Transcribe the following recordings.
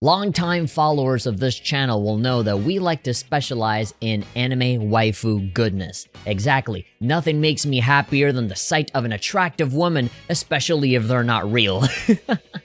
Longtime followers of this channel will know that we like to specialize in anime waifu goodness. Exactly. Nothing makes me happier than the sight of an attractive woman, especially if they're not real.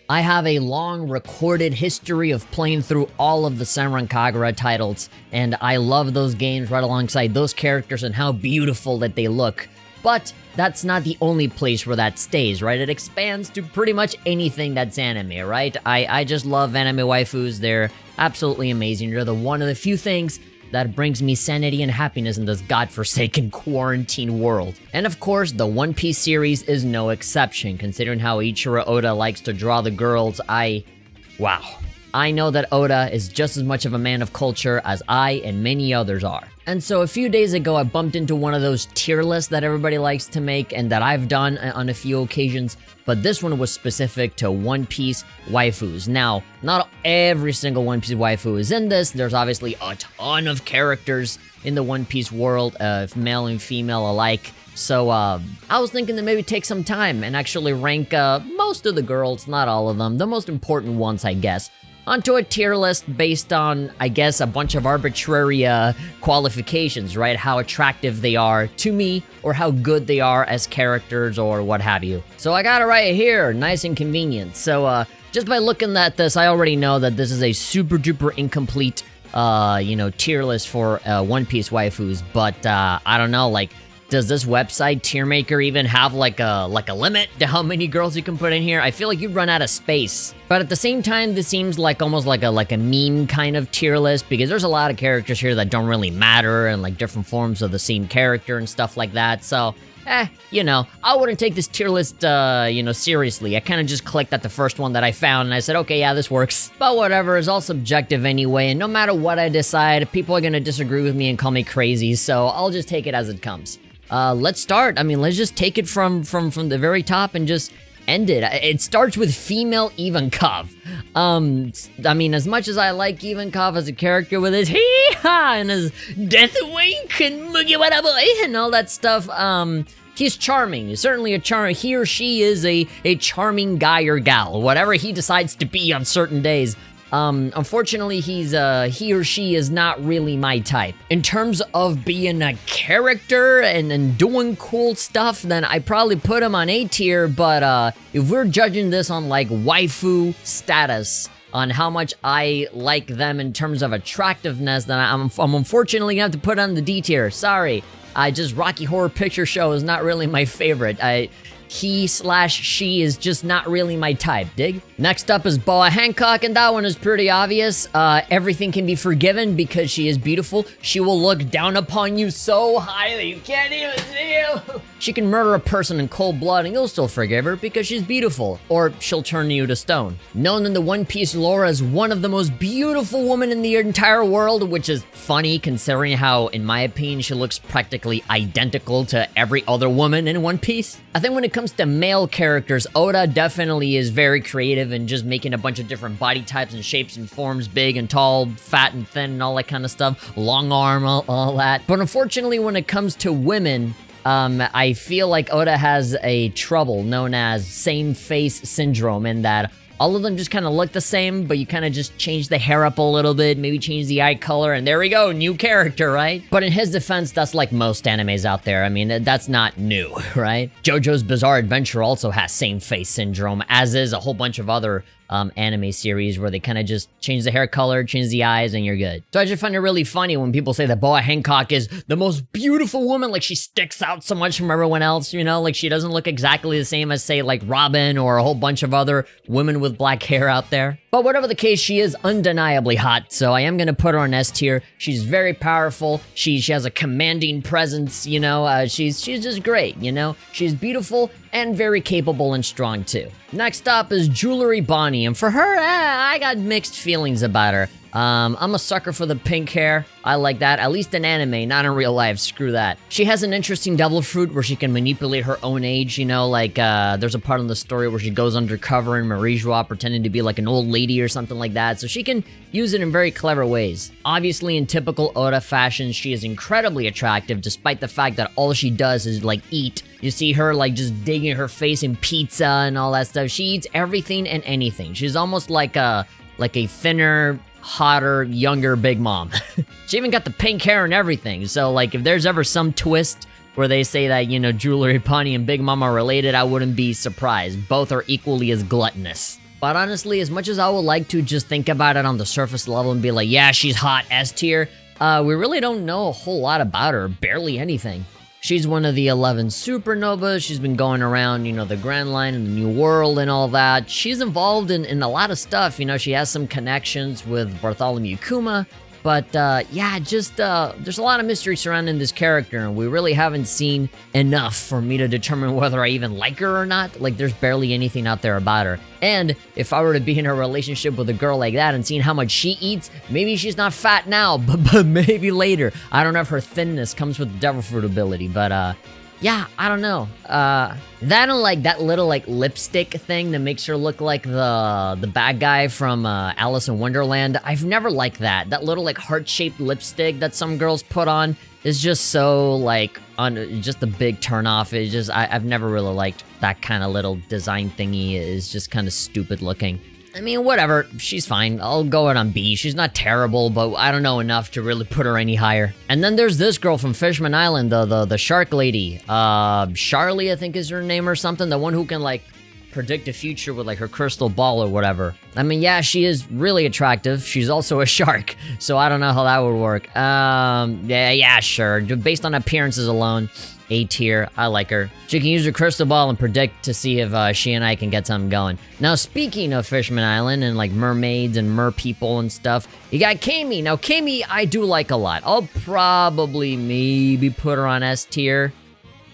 I have a long recorded history of playing through all of the Senran Kagura titles, and I love those games right alongside those characters and how beautiful that they look. But that's not the only place where that stays, right? It expands to pretty much anything that's anime, right? I just love anime waifus. They're absolutely amazing. They're one of the few things that brings me sanity and happiness in this godforsaken quarantine world. And of course, the One Piece series is no exception. Considering how Ichiro Oda likes to draw the girls, wow. I know that Oda is just as much of a man of culture as I and many others are. And so a few days ago, I bumped into one of those tier lists that everybody likes to make and that I've done on a few occasions, but this one was specific to One Piece waifus. Now, not every single One Piece waifu is in this. There's obviously a ton of characters in the One Piece world, male and female alike. So, I was thinking to maybe take some time and actually rank most of the girls, not all of them, the most important ones, I guess, onto a tier list based on, I guess, a bunch of arbitrary qualifications, right? How attractive they are to me, or how good they are as characters, or what have you. So I got it right here, nice and convenient. So just by looking at this, I already know that this is a super duper incomplete, tier list for One Piece waifus. But I don't know, like, does this website Tiermaker even have like a limit to how many girls you can put in here? I feel like you'd run out of space. But at the same time, this seems like almost like a meme kind of tier list, because there's a lot of characters here that don't really matter and like different forms of the same character and stuff like that. So, I wouldn't take this tier list, seriously. I kind of just clicked at the first one that I found and I said, okay, yeah, this works. But whatever, it's all subjective anyway, and no matter what I decide, people are gonna disagree with me and call me crazy, so I'll just take it as it comes. Let's start. I mean, let's just take it from the very top and just end it. It starts with female Ivankov. I mean, as much as I like Ivankov as a character with his hee-ha and his death wink and Mugiwara boy and all that stuff, he's charming. He's certainly a charm. He or she is a charming guy or gal, whatever he decides to be on certain days. Unfortunately, he or she is not really my type. In terms of being a character and doing cool stuff, then I probably put him on A tier, but if we're judging this on like waifu status, on how much I like them in terms of attractiveness, then I'm unfortunately gonna have to put on the D tier. Sorry. Rocky Horror Picture Show is not really my favorite. He/she is just not really my type, dig? Next up is Boa Hancock, and that one is pretty obvious. Everything can be forgiven because she is beautiful. She will look down upon you so high that you can't even see you. She can murder a person in cold blood and you'll still forgive her because she's beautiful, or she'll turn you to stone. Known in the One Piece lore as one of the most beautiful women in the entire world, which is funny considering how, in my opinion, she looks practically identical to every other woman in One Piece. I think when it comes to male characters, Oda definitely is very creative in just making a bunch of different body types and shapes and forms, big and tall, fat and thin, and all that kind of stuff, long arm, all that. But unfortunately, when it comes to women, I feel like Oda has a trouble known as same face syndrome, in that all of them just kind of look the same, but you kind of just change the hair up a little bit, maybe change the eye color, and there we go, new character, right? But in his defense, that's like most animes out there. I mean, that's not new, right? JoJo's Bizarre Adventure also has same face syndrome, as is a whole bunch of other anime series where they kind of just change the hair color, change the eyes, and you're good. So I just find it really funny when people say that Boa Hancock is the most beautiful woman, like she sticks out so much from everyone else, like she doesn't look exactly the same as, say, like Robin or a whole bunch of other women with black hair out there. But whatever the case, she is undeniably hot, so I am gonna put her on S tier. She's very powerful. She has a commanding presence, she's just great, She's beautiful and very capable and strong too. Next up is Jewelry Bonnie, and for her, I got mixed feelings about her. I'm a sucker for the pink hair. I like that, at least in anime, not in real life, screw that. She has an interesting devil fruit where she can manipulate her own age, there's a part in the story where she goes undercover in Marie-Joie pretending to be like an old lady or something like that, so she can use it in very clever ways. Obviously, in typical Oda fashion, she is incredibly attractive despite the fact that all she does is like eat. You see her like just digging her face in pizza and all that stuff. She eats everything and anything. She's almost like a like a thinner, hotter, younger Big Mom. She even got the pink hair and everything. So like if there's ever some twist where they say that, you know, Jewelry Bunny and Big Mom are related, I wouldn't be surprised. Both are equally as gluttonous. But honestly, as much as I would like to just think about it on the surface level and be like, yeah, she's hot, S tier, we really don't know a whole lot about her, barely anything. She's one of the 11 supernovas. She's been going around, you know, the Grand Line and the New World and all that. She's involved in a lot of stuff. You know, she has some connections with Bartholomew Kuma. But yeah, just there's a lot of mystery surrounding this character, and we really haven't seen enough for me to determine whether I even like her or not. Like, there's barely anything out there about her. And if I were to be in a relationship with a girl like that and seeing how much she eats, maybe she's not fat now, but maybe later. I don't know if her thinness comes with the devil fruit ability, but yeah, I don't know. That and like that little like lipstick thing that makes her look like the bad guy from Alice in Wonderland. I've never liked that. That little like heart-shaped lipstick that some girls put on is just so like just a big turnoff. It's just I've never really liked that kind of little design thingy. It's just kind of stupid looking. I mean, whatever, she's fine. I'll go out on B. She's not terrible, but I don't know enough to really put her any higher. And then there's this girl from Fishman Island, the shark lady. Charlie, I think is her name or something. The one who can, like, predict the future with, like, her crystal ball or whatever. I mean, yeah, she is really attractive. She's also a shark, so I don't know how that would work. Yeah, sure. Based on appearances alone, A tier, I like her. She can use her crystal ball and predict to see if she and I can get something going. Now, speaking of Fishman Island and like mermaids and mer people and stuff, you got Kami. Now, Kami, I do like a lot. I'll probably maybe put her on S tier.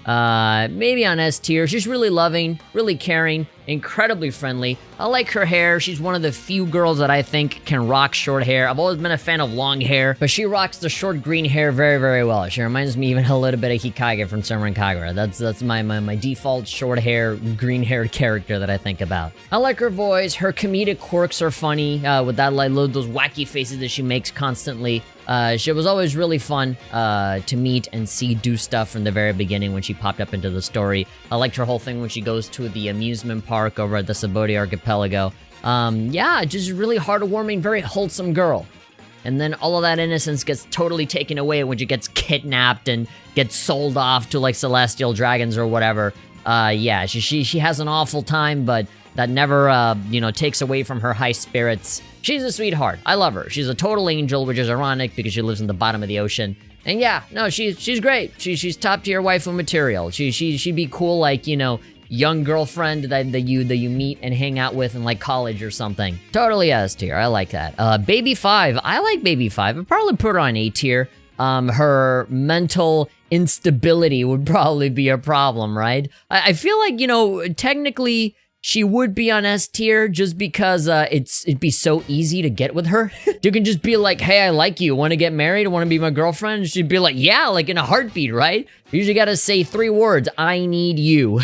Maybe on S tier. She's really loving, really caring, incredibly friendly. I like her hair. She's one of the few girls that I think can rock short hair. I've always been a fan of long hair, but she rocks the short green hair very, very well. She reminds me even a little bit of Hikage from Senran Kagura. That's my default short hair, green haired character that I think about. I like her voice. Her comedic quirks are funny, with that like those wacky faces that she makes constantly. She was always really fun to meet and see do stuff from the very beginning when she popped up into the story. I liked her whole thing when she goes to the amusement park over at the Saboti Archipelago. Yeah, just really heartwarming, very wholesome girl. And then all of that innocence gets totally taken away when she gets kidnapped and gets sold off to like celestial dragons or whatever. Yeah, she has an awful time, but that never, you know, takes away from her high spirits. She's a sweetheart. I love her. She's a total angel, which is ironic because she lives in the bottom of the ocean. And yeah, no, she's great. She's top tier waifu material. She'd be cool, like, you know, young girlfriend that you meet and hang out with in like college or something. Totally S tier. I like that. Baby 5. I like Baby 5. I'd probably put her on A tier. Her mental instability would probably be a problem, right? I feel like, you know, technically she would be on S tier just because it'd be so easy to get with her. You can just be like, hey, I like you. Want to get married? Want to be my girlfriend? She'd be like, yeah, like in a heartbeat, right? You usually got to say 3 words, I need you,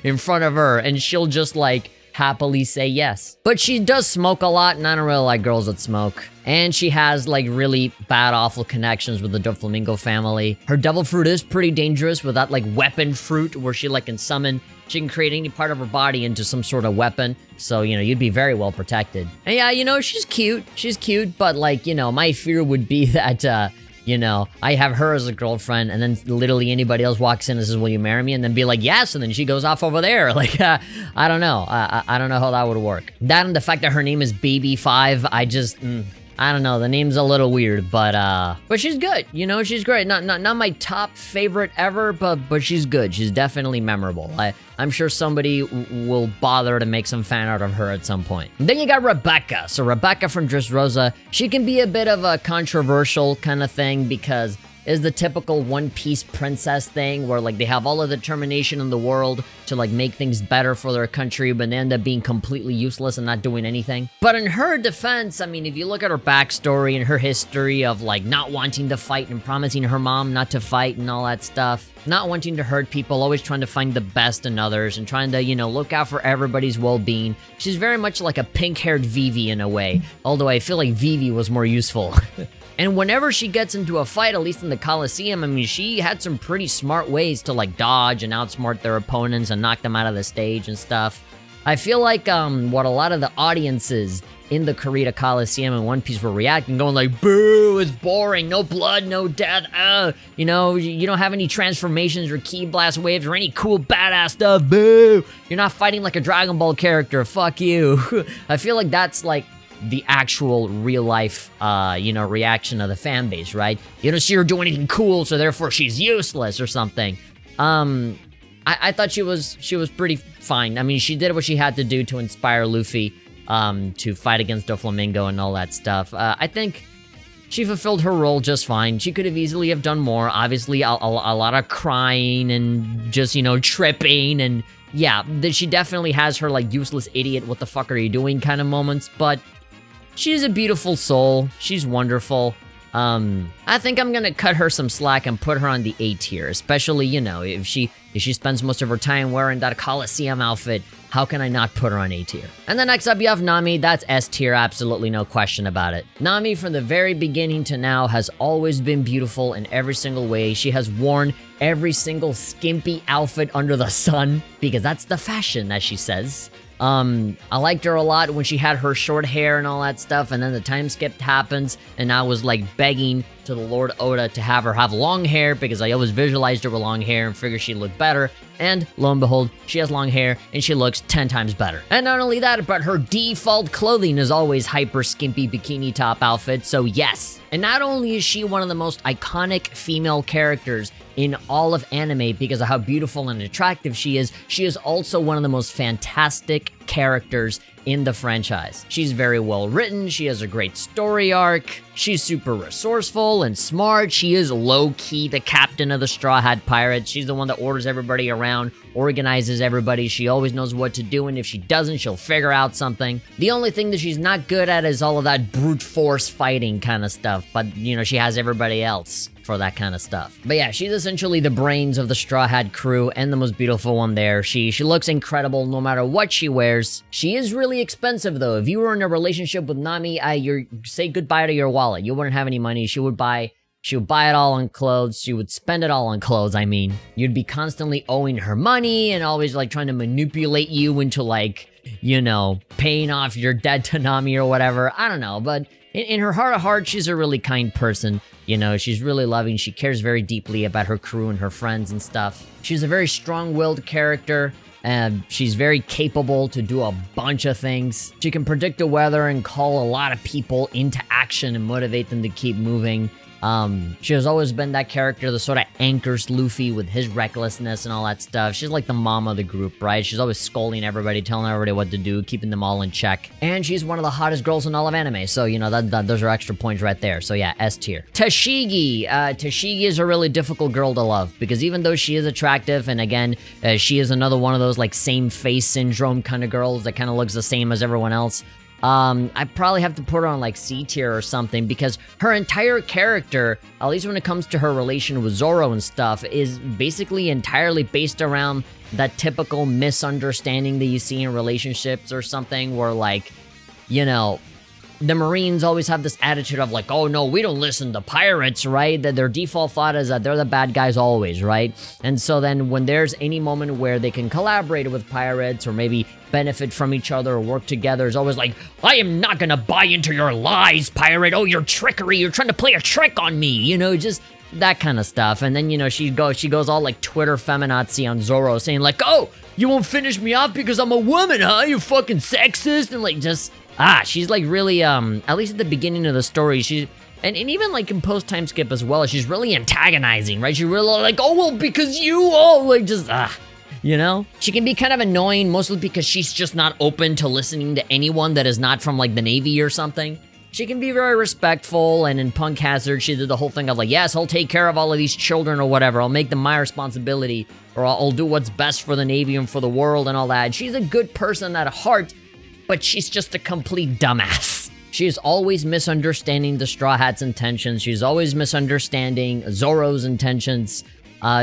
in front of her. And she'll just like happily say yes. But she does smoke a lot, and I don't really like girls that smoke. And she has like really bad, awful connections with the Doflamingo family. Her devil fruit is pretty dangerous with that like weapon fruit where she like can summon. She can create any part of her body into some sort of weapon. So, you know, you'd be very well protected. And yeah, you know, she's cute. She's cute, but like, you know, my fear would be that, you know, I have her as a girlfriend, and then literally anybody else walks in and says, will you marry me? And then be like, yes, and then she goes off over there. Like, I don't know. I don't know how that would work. That and the fact that her name is Baby 5, I just... I don't know, the name's a little weird, but she's good, you know, she's great. Not my top favorite ever, but she's good. She's definitely memorable. I'm sure somebody will bother to make some fan art of her at some point. And then you got Rebecca. So Rebecca from Dressrosa, she can be a bit of a controversial kind of thing because is the typical One Piece princess thing where like they have all of the determination in the world to like make things better for their country, but they end up being completely useless and not doing anything. But in her defense, I mean, if you look at her backstory and her history of like not wanting to fight and promising her mom not to fight and all that stuff, not wanting to hurt people, always trying to find the best in others and trying to, you know, look out for everybody's well-being. She's very much like a pink-haired Vivi in a way, although I feel like Vivi was more useful. And whenever she gets into a fight, at least in the Coliseum, I mean, she had some pretty smart ways to like dodge and outsmart their opponents and knock them out of the stage and stuff. I feel like what a lot of the audiences in the Kurita Coliseum in One Piece were reacting, going like, boo, it's boring, no blood, no death, you know, you don't have any transformations or ki blast waves or any cool badass stuff, boo, you're not fighting like a Dragon Ball character, fuck you. I feel like that's like the actual real life, you know, reaction of the fan base, right? You don't see her do anything cool, so therefore she's useless or something. I thought she was pretty fine. I mean, she did what she had to do to inspire Luffy, to fight against Doflamingo and all that stuff. I think she fulfilled her role just fine. She could have easily have done more. Obviously, a lot of crying and just, you know, tripping and yeah, she definitely has her like useless idiot, what the fuck are you doing kind of moments, but she's a beautiful soul. She's wonderful. I think I'm gonna cut her some slack and put her on the A tier, especially, you know, if she spends most of her time wearing that Coliseum outfit, how can I not put her on A tier? And then next up you have Nami, that's S tier, absolutely no question about it. Nami from the very beginning to now has always been beautiful in every single way. She has worn every single skimpy outfit under the sun, because that's the fashion, as she says. I liked her a lot when she had her short hair and all that stuff, and then the time skip happens, and I was like begging to the Lord Oda to have her have long hair, because I always visualized her with long hair and figured she'd look better, and lo and behold, she has long hair, and she looks 10 times better. And not only that, but her default clothing is always hyper skimpy bikini top outfit, so yes. And not only is she one of the most iconic female characters in all of anime because of how beautiful and attractive she is also one of the most fantastic characters in the franchise. She's very well written, she has a great story arc, she's super resourceful and smart, she is low-key the captain of the Straw Hat Pirates, she's the one that orders everybody around, organizes everybody, she always knows what to do, and if she doesn't, she'll figure out something. The only thing that she's not good at is all of that brute force fighting kind of stuff, but you know, she has everybody else for that kind of stuff. But yeah, she's essentially the brains of the Straw Hat crew and the most beautiful one there. She looks incredible no matter what she wears. She is really expensive though. If you were in a relationship with Nami, you say goodbye to your wallet. You wouldn't have any money. She would buy it all on clothes. She would spend it all on clothes, I mean. You'd be constantly owing her money and always like trying to manipulate you into like, you know, paying off your debt to Nami or whatever. I don't know, but in her heart of hearts, she's a really kind person. You know, she's really loving. She cares very deeply about her crew and her friends and stuff. She's a very strong-willed character. And she's very capable to do a bunch of things. She can predict the weather and call a lot of people into action and motivate them to keep moving. She has always been that character that sort of anchors Luffy with his recklessness and all that stuff. She's like the mom of the group, right? She's always scolding everybody, telling everybody what to do, keeping them all in check. And she's one of the hottest girls in all of anime, so, you know, those are extra points right there. So yeah, S tier. Tashigi. Tashigi is a really difficult girl to love, because even though she is attractive, and again, she is another one of those, like, same face syndrome kind of girls that kind of looks the same as everyone else, I probably have to put her on like C tier or something, because her entire character, at least when it comes to her relation with Zoro and stuff, is basically entirely based around that typical misunderstanding that you see in relationships or something, where like, you know, the Marines always have this attitude of like, oh no, we don't listen to pirates, right? That their default thought is that they're the bad guys always, right? And so then when there's any moment where they can collaborate with pirates or maybe benefit from each other or work together, it's always like, I am not gonna buy into your lies, pirate. Oh, your trickery, you're trying to play a trick on me, you know, just that kind of stuff. And then, you know, she goes all like Twitter feminazi on Zoro, saying like, oh, you won't finish me off because I'm a woman, huh? You fucking sexist. And like, just she's like really, at least at the beginning of the story, and even like in post time skip as well, she's really antagonizing, right? She's really like, oh, well, because like just, you know? She can be kind of annoying, mostly because she's just not open to listening to anyone that is not from like the Navy or something. She can be very respectful, and in Punk Hazard, she did the whole thing of like, yes, I'll take care of all of these children or whatever, I'll make them my responsibility, or I'll do what's best for the Navy and for the world and all that. She's a good person at heart, but she's just a complete dumbass. She is always misunderstanding the Straw Hat's intentions. She's always misunderstanding Zoro's intentions.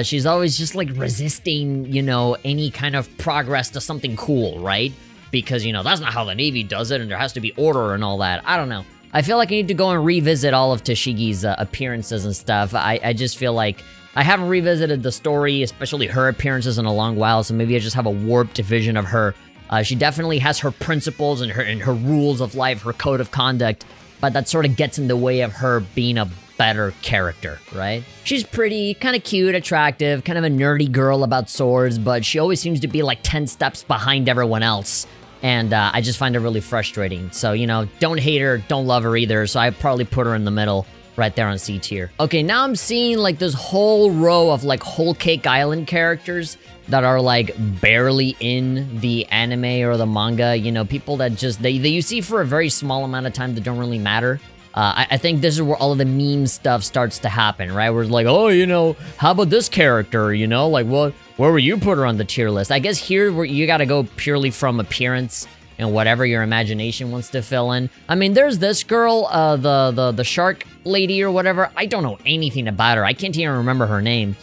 She's always just like resisting, you know, any kind of progress to something cool, right? Because, you know, that's not how the Navy does it, and there has to be order and all that. I don't know. I feel like I need to go and revisit all of Tashigi's appearances and stuff. I just feel like I haven't revisited the story, especially her appearances, in a long while, so maybe I just have a warped vision of her She definitely has her principles and her rules of life, her code of conduct, but that sort of gets in the way of her being a better character, right? She's pretty, kind of cute, attractive, kind of a nerdy girl about swords, but she always seems to be like 10 steps behind everyone else. And I just find it really frustrating. So, you know, don't hate her, don't love her either. So I probably put her in the middle, right there on C tier. Okay, now I'm seeing like this whole row of like Whole Cake Island characters that are like barely in the anime or the manga. You know, people that just, you see for a very small amount of time that don't really matter. I think this is where all of the meme stuff starts to happen, right? We're like, oh, you know, how about this character, you know? Like, what, where would you put her on the tier list? I guess here where you gotta go purely from appearance and whatever your imagination wants to fill in. I mean, there's this girl, the shark lady or whatever. I don't know anything about her. I can't even remember her name.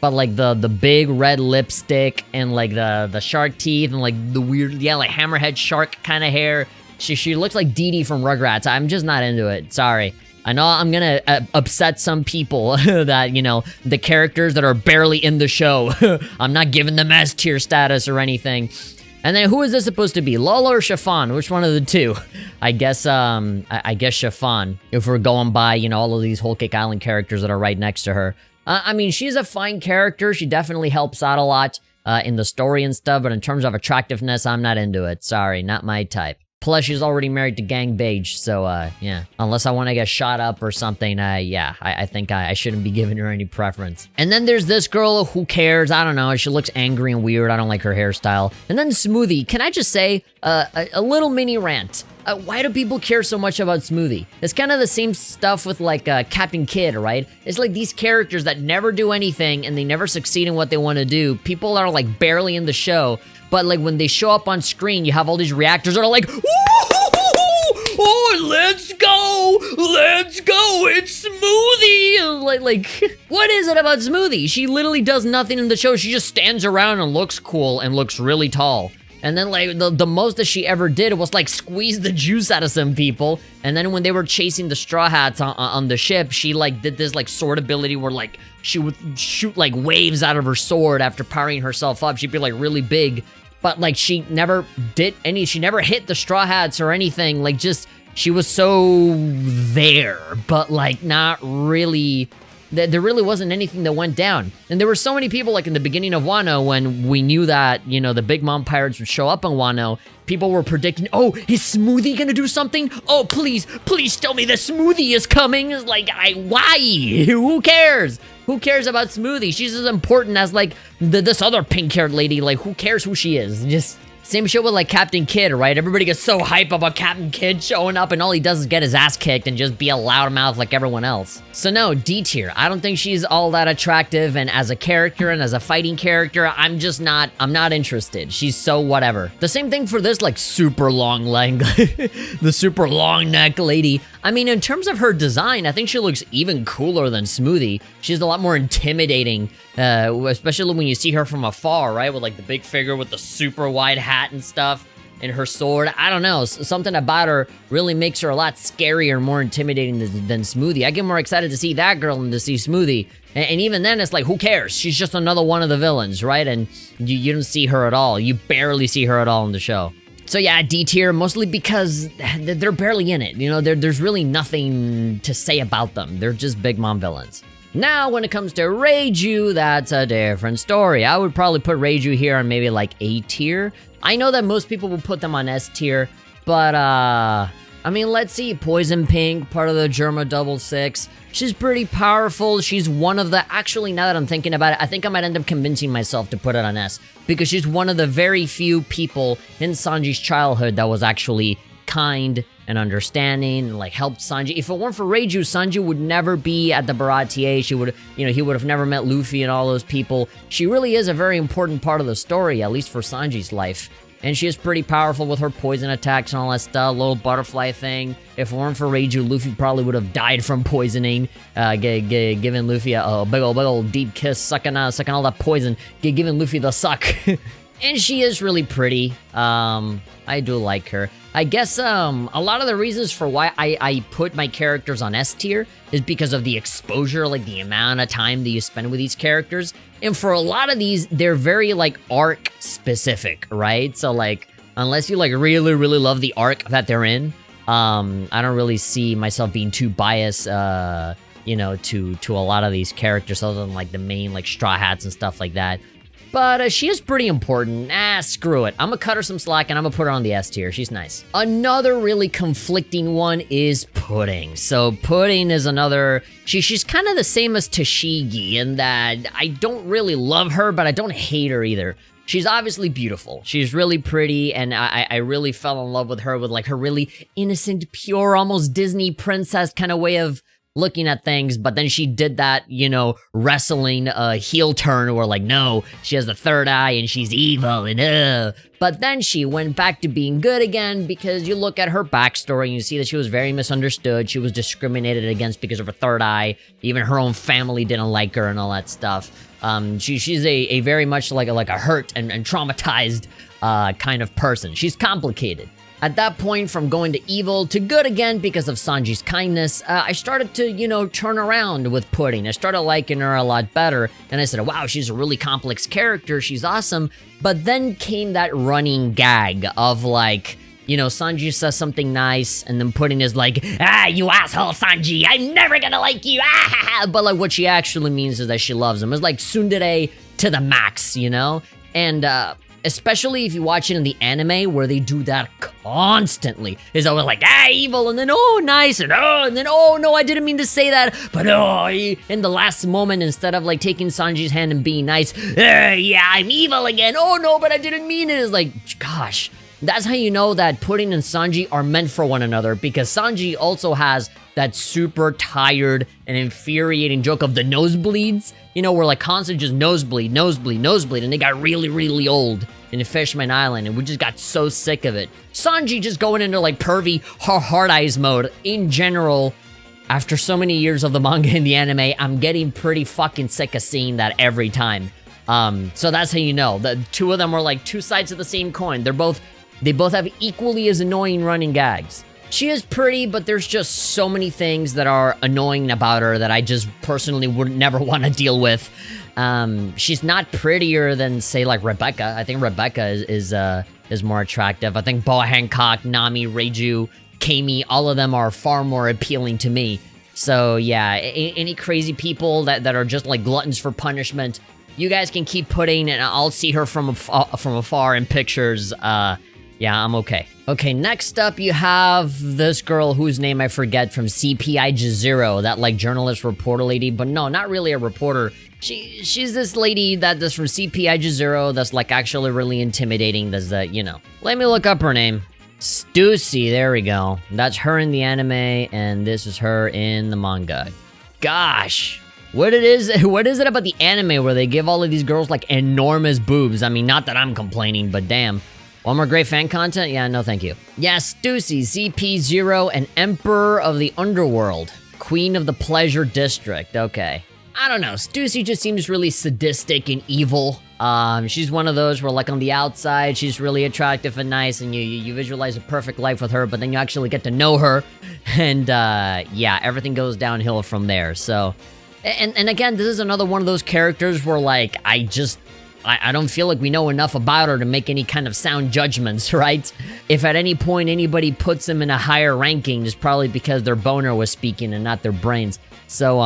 But like the big red lipstick and like the shark teeth and like the weird, yeah, like hammerhead shark kind of hair. She looks like Dee Dee from Rugrats. I'm just not into it. Sorry. I know I'm gonna upset some people that, you know, the characters that are barely in the show. I'm not giving them S tier status or anything. And then who is this supposed to be? Lola or Chiffon? Which one of the two? I guess I guess Chiffon. If we're going by, you know, all of these Whole Cake Island characters that are right next to her. I mean, she's a fine character. She definitely helps out a lot in the story and stuff. But in terms of attractiveness, I'm not into it. Sorry, not my type. Plus, she's already married to Gang Beige, so, yeah. Unless I want to get shot up or something, yeah, I think I shouldn't be giving her any preference. And then there's this girl, who cares? I don't know, she looks angry and weird, I don't like her hairstyle. And then Smoothie, can I just say, a little mini rant. Why do people care so much about Smoothie? It's kind of the same stuff with, like, Captain Kidd, right? It's like these characters that never do anything and they never succeed in what they want to do. People are, like, barely in the show. But, like, when they show up on screen, you have all these reactors that are like, oh, let's go, it's Smoothie. Like, what is it about Smoothie? She literally does nothing in the show. She just stands around and looks cool and looks really tall. And then, like, the most that she ever did was, like, squeeze the juice out of some people. And then when they were chasing the Straw Hats on the ship, she, like, did this, like, sword ability where, like, she would shoot, like, waves out of her sword after powering herself up. She'd be, like, really big. But, like, she never did any, she never hit the Straw Hats or anything. Like, just, she was so there, but, like, not really, there really wasn't anything that went down. And there were so many people, like, in the beginning of Wano, when we knew that, you know, the Big Mom Pirates would show up in Wano, people were predicting, oh, is Smoothie gonna do something? Oh, please tell me the Smoothie is coming. It's like, why? Who cares? Who cares about Smoothie? She's as important as, like, this other pink-haired lady. Like, who cares who she is? Just same shit with, like, Captain Kidd, right? Everybody gets so hype about Captain Kidd showing up, and all he does is get his ass kicked and just be a loudmouth like everyone else. So no, D tier. I don't think she's all that attractive, and as a character and as a fighting character, I'm not interested. She's so whatever. The same thing for this, like, super long leg, the super long neck lady. I mean, in terms of her design, I think she looks even cooler than Smoothie. She's a lot more intimidating, especially when you see her from afar, right? With, like, the big figure with the super wide hat and stuff, and her sword. I don't know, something about her really makes her a lot scarier, more intimidating than Smoothie. I get more excited to see that girl than to see Smoothie. And even then, it's like, who cares? She's just another one of the villains, right? And you don't see her at all. You barely see her at all in the show. So yeah, D tier, mostly because they're barely in it. You know, there's really nothing to say about them. They're just Big Mom villains. Now, when it comes to Reiju, that's a different story. I would probably put Reiju here on maybe like A tier. I know that most people will put them on S tier, but I mean, let's see. Poison Pink, part of the Germa Double Six. She's pretty powerful. She's one of the, actually, now that I'm thinking about it, I think I might end up convincing myself to put it on S, because she's one of the very few people in Sanji's childhood that was actually kind and understanding and, like, helped Sanji. If it weren't for Reiju, Sanji would never be at the Baratie. She would, you know, he would have never met Luffy and all those people. She really is a very important part of the story, at least for Sanji's life. And she is pretty powerful with her poison attacks and all that stuff, little butterfly thing. If it weren't for Reiju, Luffy probably would have died from poisoning, giving Luffy a big old deep kiss, sucking all that poison, giving Luffy the suck. And she is really pretty. I do like her. I guess a lot of the reasons for why I put my characters on S tier is because of the exposure, like the amount of time that you spend with these characters. And for a lot of these, they're very, like, arc specific, right? So, like, Unless you like really, really love the arc that they're in. I don't really see myself being too biased, you know, to a lot of these characters other than like the main like Straw Hats and stuff like that. But she is pretty important. Screw it. I'm gonna cut her some slack and I'm gonna put her on the S tier. She's nice. Another really conflicting one is Pudding. So Pudding is another... She's kind of the same as Tashigi in that I don't really love her, but I don't hate her either. She's obviously beautiful. She's really pretty, and I really fell in love with her with like her really innocent, pure, almost Disney princess kind of way of looking at things, but then she did that, you know, wrestling heel turn where like, no, she has the third eye and she's evil and but then she went back to being good again because you look at her backstory and you see that she was very misunderstood. She was discriminated against because of her third eye. Even her own family didn't like her and all that stuff. She's a very much like a hurt and traumatized kind of person. She's complicated. At that point, from going to evil to good again because of Sanji's kindness, I started to, you know, turn around with Pudding. I started liking her a lot better, and I said, wow, she's a really complex character, she's awesome. But then came that running gag of like, you know, Sanji says something nice, and then Pudding is like, you asshole, Sanji, I'm never gonna like you, But like what she actually means is that she loves him. It's like tsundere to the max, you know? And, especially if you watch it in the anime where they do that constantly. It's always like, evil, and then, oh, nice, and then, oh, no, I didn't mean to say that, but, oh, in the last moment, instead of, like, taking Sanji's hand and being nice, yeah, I'm evil again, oh, no, but I didn't mean it. It's like, gosh, that's how you know that Pudding and Sanji are meant for one another, because Sanji also has that super tired and infuriating joke of the nosebleeds, you know, where like constant just nosebleed, and they got really, really old in Fishman Island, and we just got so sick of it. Sanji just going into like pervy hard eyes mode. In general, after so many years of the manga and the anime, I'm getting pretty fucking sick of seeing that every time. So that's how you know. The two of them are like two sides of the same coin. They both have equally as annoying running gags. She is pretty, but there's just so many things that are annoying about her that I just personally would never want to deal with. She's not prettier than, say, like Rebecca. I think Rebecca is more attractive. I think Boa Hancock, Nami, Reiju, Kami, all of them are far more appealing to me. So yeah, any crazy people that are just like gluttons for punishment, you guys can keep putting, and I'll see her from afar in pictures. Yeah, I'm okay. Okay, next up you have this girl whose name I forget from CPI Jizero, that like journalist reporter lady, but no, not really a reporter. She's this lady that's from CPI Jizero that's like actually really intimidating. That's that, you know. Let me look up her name. Stussy, there we go. That's her in the anime, and this is her in the manga. Gosh. What is it about the anime where they give all of these girls like enormous boobs? I mean, not that I'm complaining, but damn. One more great fan content? Yeah, no thank you. Yeah, Stussy, CP0, and Emperor of the Underworld. Queen of the Pleasure District, okay. I don't know, Stussy just seems really sadistic and evil. She's one of those where like on the outside, she's really attractive and nice, and you visualize a perfect life with her, but then you actually get to know her, and yeah, everything goes downhill from there, so... And again, this is another one of those characters where like, I don't feel like we know enough about her to make any kind of sound judgments, right? If at any point anybody puts them in a higher ranking, it's probably because their boner was speaking and not their brains. So,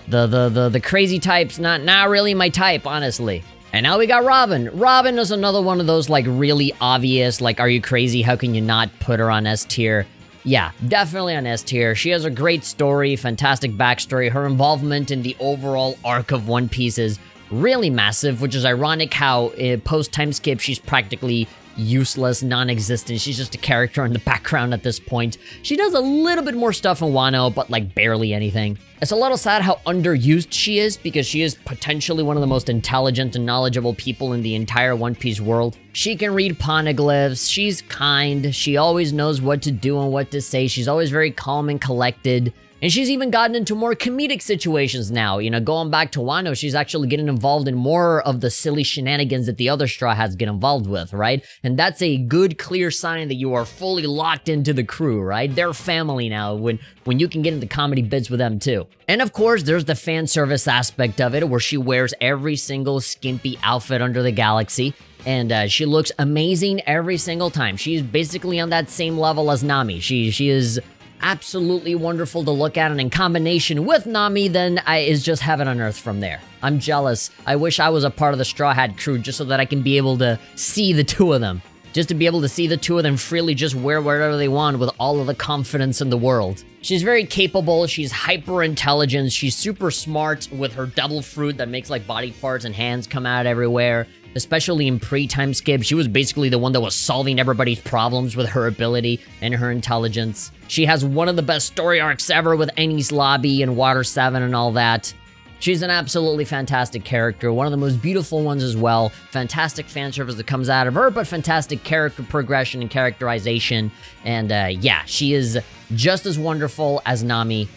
the crazy type's not really my type, honestly. And now we got Robin. Robin is another one of those, like, really obvious, like, are you crazy? How can you not put her on S tier? Yeah, definitely on S tier. She has a great story, fantastic backstory. Her involvement in the overall arc of One Piece is really massive, which is ironic how post-time skip she's practically useless, non-existent. She's just a character in the background at this point. She does a little bit more stuff in Wano, but like barely anything. It's a little sad how underused she is, because she is potentially one of the most intelligent and knowledgeable people in the entire One Piece world. She can read poneglyphs, she's kind, she always knows what to do and what to say, she's always very calm and collected. And she's even gotten into more comedic situations now. You know, going back to Wano, she's actually getting involved in more of the silly shenanigans that the other Straw Hats get involved with, right? And that's a good, clear sign that you are fully locked into the crew, right? They're family now when you can get into comedy bits with them too. And of course, there's the fan service aspect of it, where she wears every single skimpy outfit under the galaxy. and she looks amazing every single time. She's basically on that same level as Nami. She is absolutely wonderful to look at, and in combination with Nami, then is just heaven on earth from there. I'm jealous. I wish I was a part of the Straw Hat crew just so that I can be able to see the two of them. Just to be able to see the two of them freely just wear whatever they want with all of the confidence in the world. She's very capable, she's hyper intelligent, she's super smart with her double fruit that makes like body parts and hands come out everywhere. Especially in pre-time skip, she was basically the one that was solving everybody's problems with her ability and her intelligence. She has one of the best story arcs ever with Eni's Lobby and Water 7 and all that. She's an absolutely fantastic character, one of the most beautiful ones as well. Fantastic fan service that comes out of her, but fantastic character progression and characterization. And yeah, she is just as wonderful as Nami.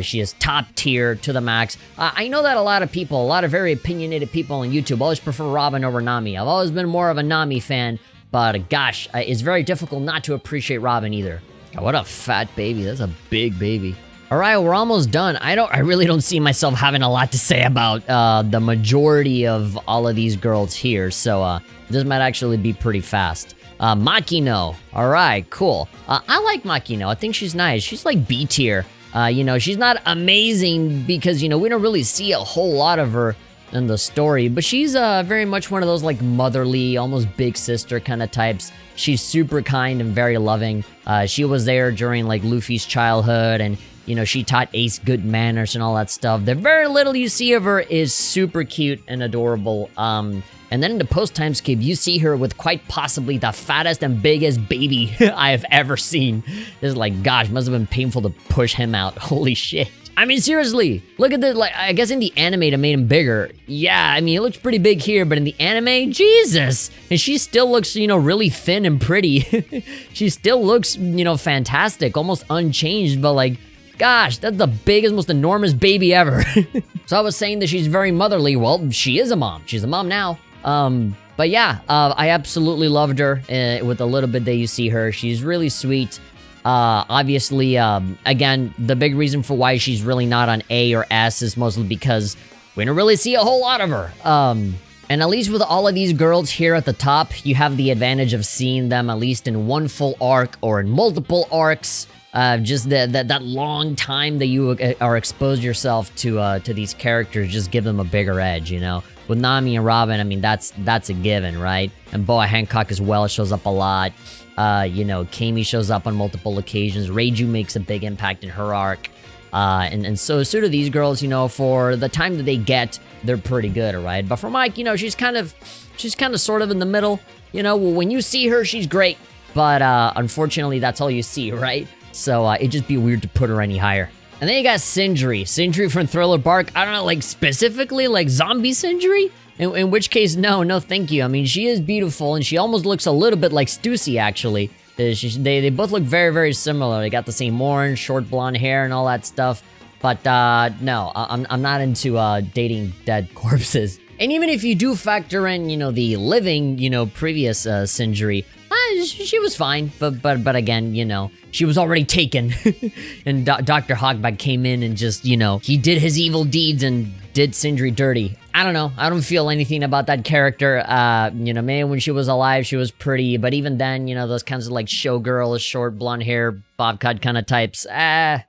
She is top tier to the max. I know that a lot of people, a lot of very opinionated people on YouTube always prefer Robin over Nami. I've always been more of a Nami fan, but gosh, it's very difficult not to appreciate Robin either. God, what a fat baby. That's a big baby. All right, we're almost done. I really don't see myself having a lot to say about the majority of all of these girls here, so this might actually be pretty fast. Makino. All right, cool. I like Makino. I think she's nice. She's like B tier. You know, she's not amazing because, you know, we don't really see a whole lot of her in the story, but she's very much one of those like motherly, almost big sister kind of types. She's super kind and very loving. She was there during like Luffy's childhood, and you know, she taught Ace good manners and all that stuff. The very little you see of her is super cute and adorable. And then in the post-time skip, you see her with quite possibly the fattest and biggest baby I have ever seen. It's like, gosh, must have been painful to push him out. Holy shit. I mean, seriously, look at the, like, I guess in the anime it made him bigger. Yeah, I mean, it looks pretty big here, but in the anime, Jesus. And she still looks, you know, really thin and pretty. She still looks, you know, fantastic, almost unchanged, but like, gosh, that's the biggest, most enormous baby ever. So I was saying that she's very motherly. Well, she is a mom. She's a mom now. But yeah, I absolutely loved her with the little bit that you see her. She's really sweet. Obviously, again, the big reason for why she's really not on A or S is mostly because we don't really see a whole lot of her. And at least with all of these girls here at the top, you have the advantage of seeing them at least in one full arc or in multiple arcs. Just that long time that you are exposed yourself to these characters just give them a bigger edge, you know? With Nami and Robin, I mean, that's a given, right? And Boa Hancock as well shows up a lot. You know, Kami shows up on multiple occasions. Reiju makes a big impact in her arc. And so do these girls, you know, for the time that they get, they're pretty good, right? But for Mike, you know, she's kind of sort of in the middle. You know, when you see her, she's great. But unfortunately, that's all you see, right? So it'd just be weird to put her any higher. And then you got Sindri. Sindri from Thriller Bark. I don't know, like specifically like zombie Sindri? In which case, no thank you. I mean, she is beautiful and she almost looks a little bit like Stussy, actually. They both look very, very similar. They got the same orange, short blonde hair and all that stuff. But no, I'm not into dating dead corpses. And even if you do factor in, you know, the living, you know, previous Sindri, she was fine, but again, you know, she was already taken. And Dr. Hogback came in and just, you know, he did his evil deeds and did Sindri dirty. I don't know. I don't feel anything about that character. You know, maybe when she was alive, she was pretty, but even then, you know, those kinds of like showgirl, short blonde hair, bob cut kind of types. I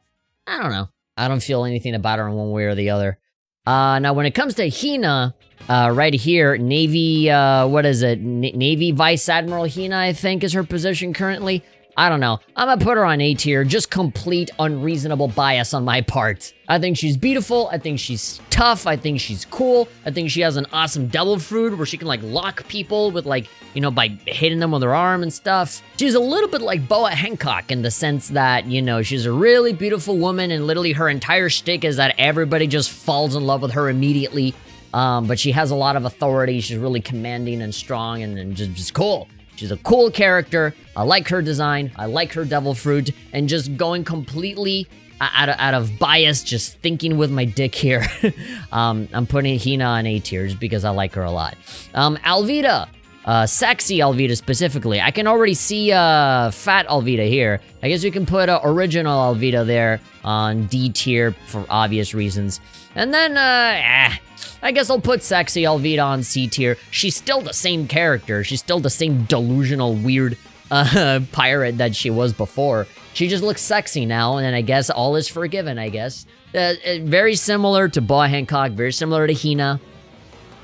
don't know. I don't feel anything about her in one way or the other. Now when it comes to Hina, right here, Navy, what is it? Navy Vice Admiral Hina, I think, is her position currently. I don't know. I'm gonna put her on A tier, just complete unreasonable bias on my part. I think she's beautiful, I think she's tough, I think she's cool, I think she has an awesome devil fruit where she can like lock people with like, you know, by hitting them with her arm and stuff. She's a little bit like Boa Hancock in the sense that, you know, she's a really beautiful woman and literally her entire shtick is that everybody just falls in love with her immediately. But she has a lot of authority, she's really commanding and strong and just cool. She's a cool character. I like her design. I like her devil fruit. And just going completely out of bias, just thinking with my dick here. I'm putting Hina on A tier just because I like her a lot. Alvida. sexy Alvida specifically. I can already see fat Alvida here. I guess we can put original Alvida there on D tier for obvious reasons. And then, I guess I'll put sexy Alvida on C tier. She's still the same character. She's still the same delusional, weird pirate that she was before. She just looks sexy now, and then I guess all is forgiven, I guess. Very similar to Boa Hancock, very similar to Hina.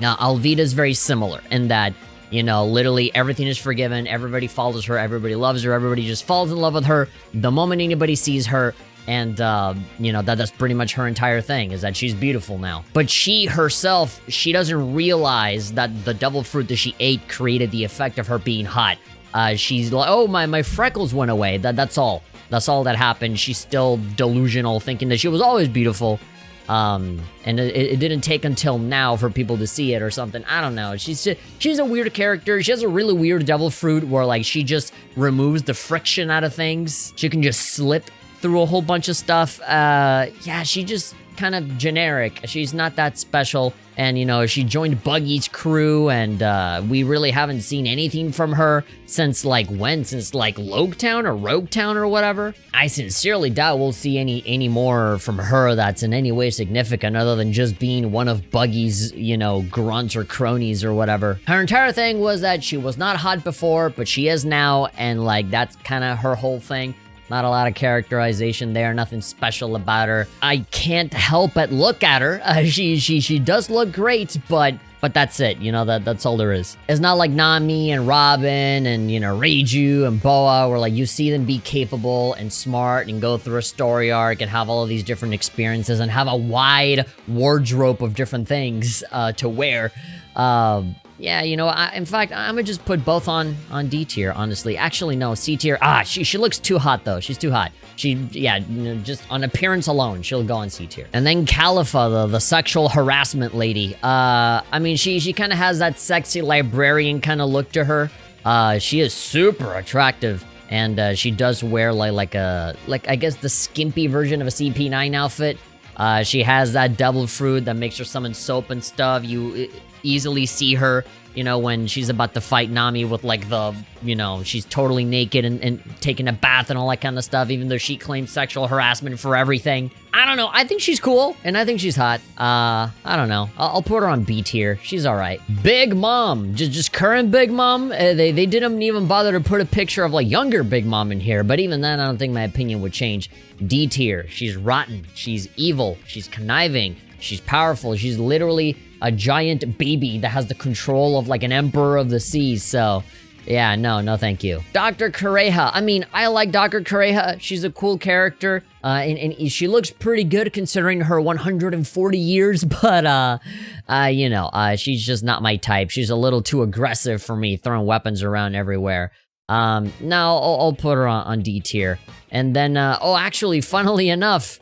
Now, Alvida's very similar in that, you know, literally everything is forgiven, everybody follows her, everybody loves her, everybody just falls in love with her the moment anybody sees her, and, you know, that's pretty much her entire thing, is that she's beautiful now. But she herself, she doesn't realize that the devil fruit that she ate created the effect of her being hot. She's like, oh, my freckles went away, that's all. That's all that happened. She's still delusional, thinking that she was always beautiful. And it didn't take until now for people to see it or something. I don't know. She's a weird character. She has a really weird devil fruit where, like, she just removes the friction out of things. She can just slip through a whole bunch of stuff. Yeah, she just kind of generic. She's not that special. And, you know, she joined Buggy's crew, and we really haven't seen anything from her since, like, when? Since, like, Roguetown or whatever? I sincerely doubt we'll see any more from her that's in any way significant other than just being one of Buggy's, you know, grunts or cronies or whatever. Her entire thing was that she was not hot before, but she is now, and, like, that's kind of her whole thing. Not a lot of characterization there, nothing special about her. I can't help but look at her. She does look great, but that's it, you know, that's all there is. It's not like Nami and Robin and, you know, Reiju and Boa, where, like, you see them be capable and smart and go through a story arc and have all of these different experiences and have a wide wardrobe of different things to wear. Yeah, you know, in fact, I'm gonna just put both on D tier, honestly. Actually, no, C tier. She looks too hot, though. She's too hot. Yeah, you know, just on appearance alone, she'll go on C tier. And then Califa, the sexual harassment lady. I mean, she kind of has that sexy librarian kind of look to her. She is super attractive. And she does wear like I guess the skimpy version of a CP9 outfit. She has that devil fruit that makes her summon soap and stuff. You easily see her, you know, when she's about to fight Nami with, like, the, you know, she's totally naked and taking a bath and all that kind of stuff, even though she claims sexual harassment for everything. I don't know. I think she's cool, and I think she's hot. I don't know. I'll put her on B tier. She's all right. Big Mom. Just current Big Mom. They didn't even bother to put a picture of, like, younger Big Mom in here, but even then, I don't think my opinion would change. D tier. She's rotten. She's evil. She's conniving. She's powerful. She's literally a giant baby that has the control of, like, an emperor of the seas. So, yeah, no thank you. Dr. Kureha. I mean, I like Dr. Kureha. She's a cool character. And she looks pretty good considering her 140 years. But, you know, she's just not my type. She's a little too aggressive for me, throwing weapons around everywhere. No, I'll put her on D tier. And then, actually, funnily enough,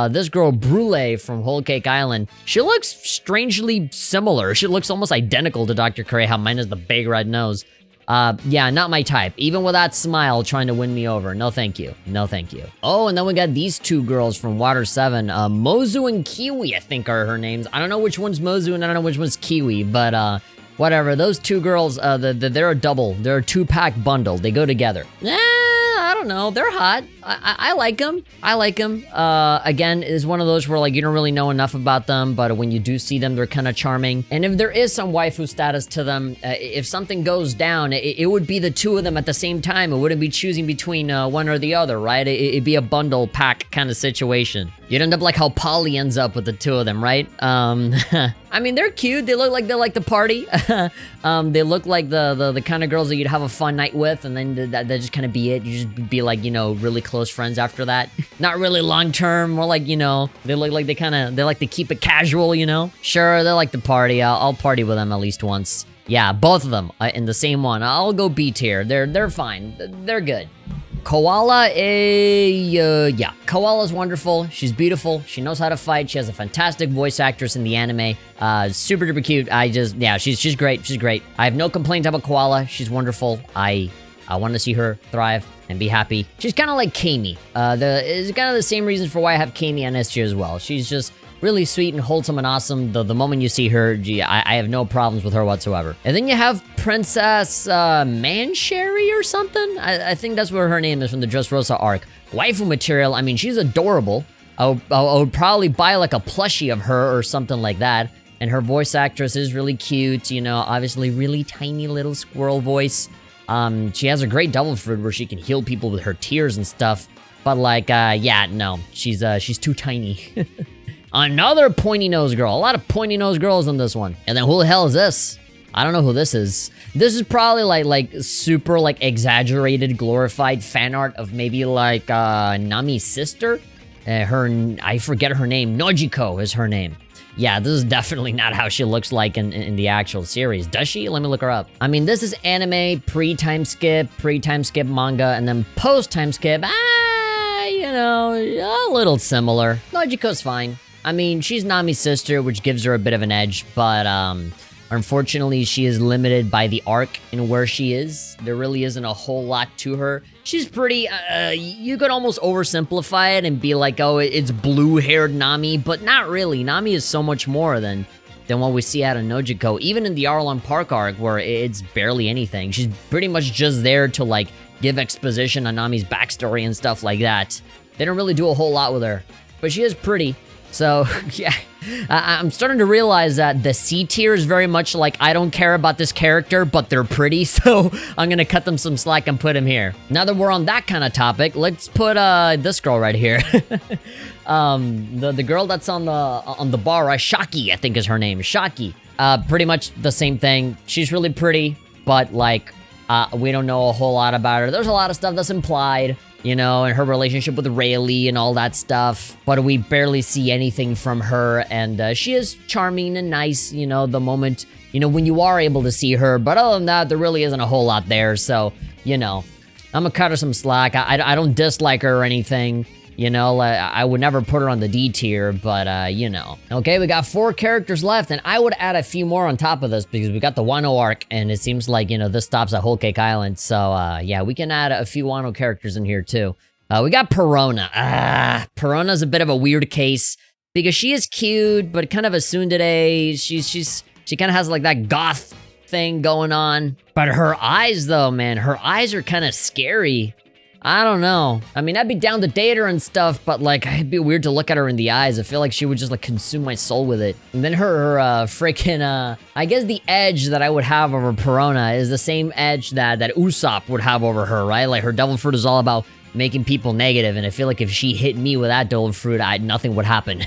this girl, Brule from Whole Cake Island, she looks strangely similar. She looks almost identical to Dr. Kureha, minus the big red nose. Yeah, not my type. Even with that smile trying to win me over. No thank you. No thank you. Oh, and then we got these two girls from Water 7. Mozu and Kiwi, I think are her names. I don't know which one's Mozu and I don't know which one's Kiwi, but, whatever. Those two girls, they're a double. They're a two-pack bundle. They go together. I don't know. They're hot. I like them. I like them. Again, is one of those where, like, you don't really know enough about them, but when you do see them, they're kind of charming. And if there is some waifu status to them, if something goes down, it would be the two of them at the same time. It wouldn't be choosing between one or the other, right? It'd be a bundle pack kind of situation. You'd end up like how Polly ends up with the two of them, right? I mean, they're cute. They look like they like to party. They look like the kind of girls that you'd have a fun night with, and then that just kind of be it. You just be like, you know, really close friends after that. Not really long term, more like, you know, they look like they like to keep it casual, you know? Sure, they like to party. I'll party with them at least once. Yeah, both of them in the same one. I'll go B tier. They're fine. They're good. Koala, yeah. Koala's wonderful. She's beautiful. She knows how to fight. She has a fantastic voice actress in the anime. Super duper cute. Yeah, she's great. She's great. I have no complaints about Koala. She's wonderful. I want to see her thrive and be happy. She's kind of like Kami. It's kind of the same reason for why I have Kami on S tier as well. She's just really sweet and wholesome and awesome. The moment you see her, gee, I have no problems with her whatsoever. And then you have Princess Mancherry or something? I think that's what her name is from the Dressrosa arc. Waifu material, I mean, she's adorable. I would probably buy like a plushie of her or something like that. And her voice actress is really cute, you know, obviously really tiny little squirrel voice. She has a great devil fruit where she can heal people with her tears and stuff. But like, yeah, no, she's too tiny. Another pointy nose girl. A lot of pointy nose girls in this one. And then who the hell is this? I don't know who this is. This is probably like super like exaggerated, glorified fan art of maybe like Nami's sister. I forget her name. Nojiko is her name. Yeah, this is definitely not how she looks like in the actual series. Does she? Let me look her up. I mean, this is anime, pre-time skip manga, and then post-time skip. You know, a little similar. Nojiko's fine. I mean, she's Nami's sister, which gives her a bit of an edge, but unfortunately, she is limited by the arc in where she is. There really isn't a whole lot to her. She's pretty, you could almost oversimplify it and be like, oh, it's blue-haired Nami, but not really. Nami is so much more than what we see out of Nojiko. Even in the Arlong Park arc, where it's barely anything. She's pretty much just there to, like, give exposition on Nami's backstory and stuff like that. They don't really do a whole lot with her, but she is pretty. So, yeah, I'm starting to realize that the C tier is very much like, I don't care about this character, but they're pretty, so I'm gonna cut them some slack and put him here. Now that we're on that kind of topic, let's put this girl right here. The girl that's on the bar, right? Shaki, I think is her name. Shaki. Pretty much the same thing. She's really pretty, but like, we don't know a whole lot about her. There's a lot of stuff that's implied, you know, and her relationship with Rayleigh and all that stuff, but we barely see anything from her, and she is charming and nice, you know, the moment, you know, when you are able to see her, but other than that, there really isn't a whole lot there, so, you know, I'm gonna cut her some slack. I don't dislike her or anything, you know, I would never put her on the D tier, but, you know. Okay, we got 4 characters left, and I would add a few more on top of this, because we got the Wano arc, and it seems like, you know, this stops at Whole Cake Island, so, yeah, we can add a few Wano characters in here, too. We got Perona. Perona's a bit of a weird case, because she is cute, but kind of a tsundere. She kind of has, like, that goth thing going on. But her eyes, though, man, her eyes are kind of scary. I don't know. I mean, I'd be down to date her and stuff, but like, it'd be weird to look at her in the eyes. I feel like she would just like consume my soul with it. And then her freaking, I guess the edge that I would have over Perona is the same edge that Usopp would have over her, right? Like her devil fruit is all about making people negative, and I feel like if she hit me with that devil fruit, nothing would happen.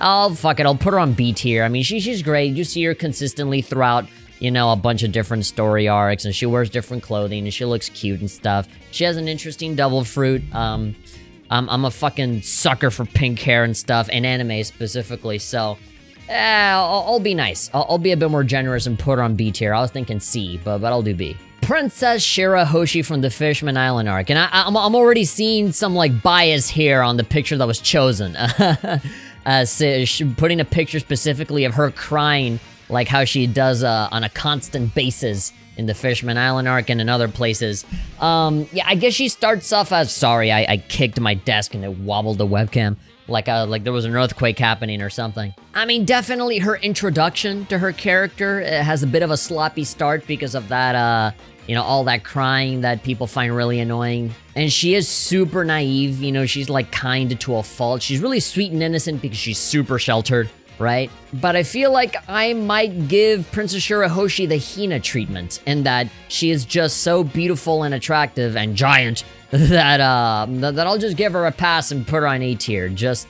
Oh, fuck it. I'll put her on B tier. I mean, she's great. You see her consistently throughout, you know, a bunch of different story arcs, and she wears different clothing, and she looks cute and stuff. She has an interesting devil fruit. I'm a fucking sucker for pink hair and stuff, and anime specifically, so I'll be nice. I'll be a bit more generous and put her on B tier. I was thinking C, but I'll do B. Princess Shirahoshi from the Fishman Island arc, and I'm already seeing some like bias here on the picture that was chosen. Putting a picture specifically of her crying, like how she does on a constant basis in the Fishman Island arc and in other places. Yeah, I guess she starts off as, sorry, I kicked my desk and it wobbled the webcam, like there was an earthquake happening or something. I mean, definitely her introduction to her character has a bit of a sloppy start because of that, you know, all that crying that people find really annoying. And she is super naive, you know, she's like kind to a fault. She's really sweet and innocent because she's super sheltered, right? But I feel like I might give Princess Shirahoshi the Hina treatment, in that she is just so beautiful and attractive and giant that I'll just give her a pass and put her on A tier. Just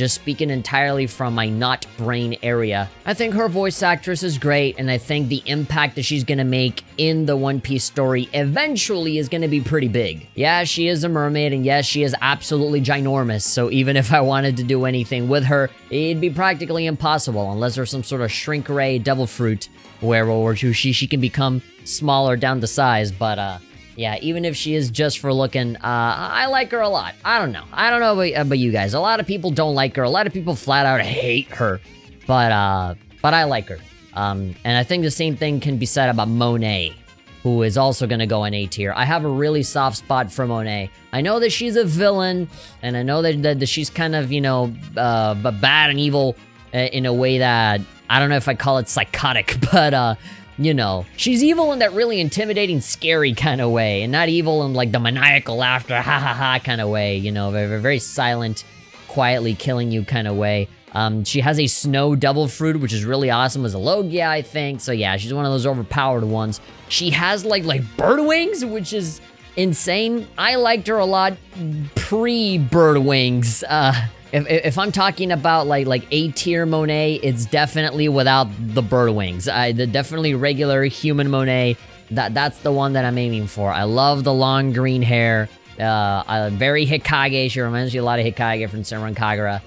speaking entirely from my not brain area. I think her voice actress is great, and I think the impact that she's gonna make in the One Piece story eventually is gonna be pretty big. Yeah, she is a mermaid, and yes, she is absolutely ginormous, so even if I wanted to do anything with her, it'd be practically impossible unless there's some sort of shrink ray devil fruit where she can become smaller down to size, but yeah, even if she is just for looking, I like her a lot. I don't know about you guys. A lot of people don't like her. A lot of people flat out hate her. But I like her. And I think the same thing can be said about Monet. who is also gonna go in A tier. I have a really soft spot for Monet. I know that she's a villain, and I know that she's kind of, you know, bad and evil in a way that, I don't know if I call it psychotic, but, you know, she's evil in that really intimidating, scary kind of way, and not evil in, like, the maniacal laughter, ha ha ha kind of way, you know, very, very silent, quietly killing you kind of way. She has a snow devil fruit, which is really awesome as a Logia, I think. So yeah, she's one of those overpowered ones. She has like bird wings, which is insane. I liked her a lot pre-bird wings. If I'm talking about like A tier Monet, it's definitely without the bird wings. The definitely regular human Monet. That's the one that I'm aiming for. I love the long green hair. Very Hikage. She reminds me a lot of Hikage from Senran Kagura.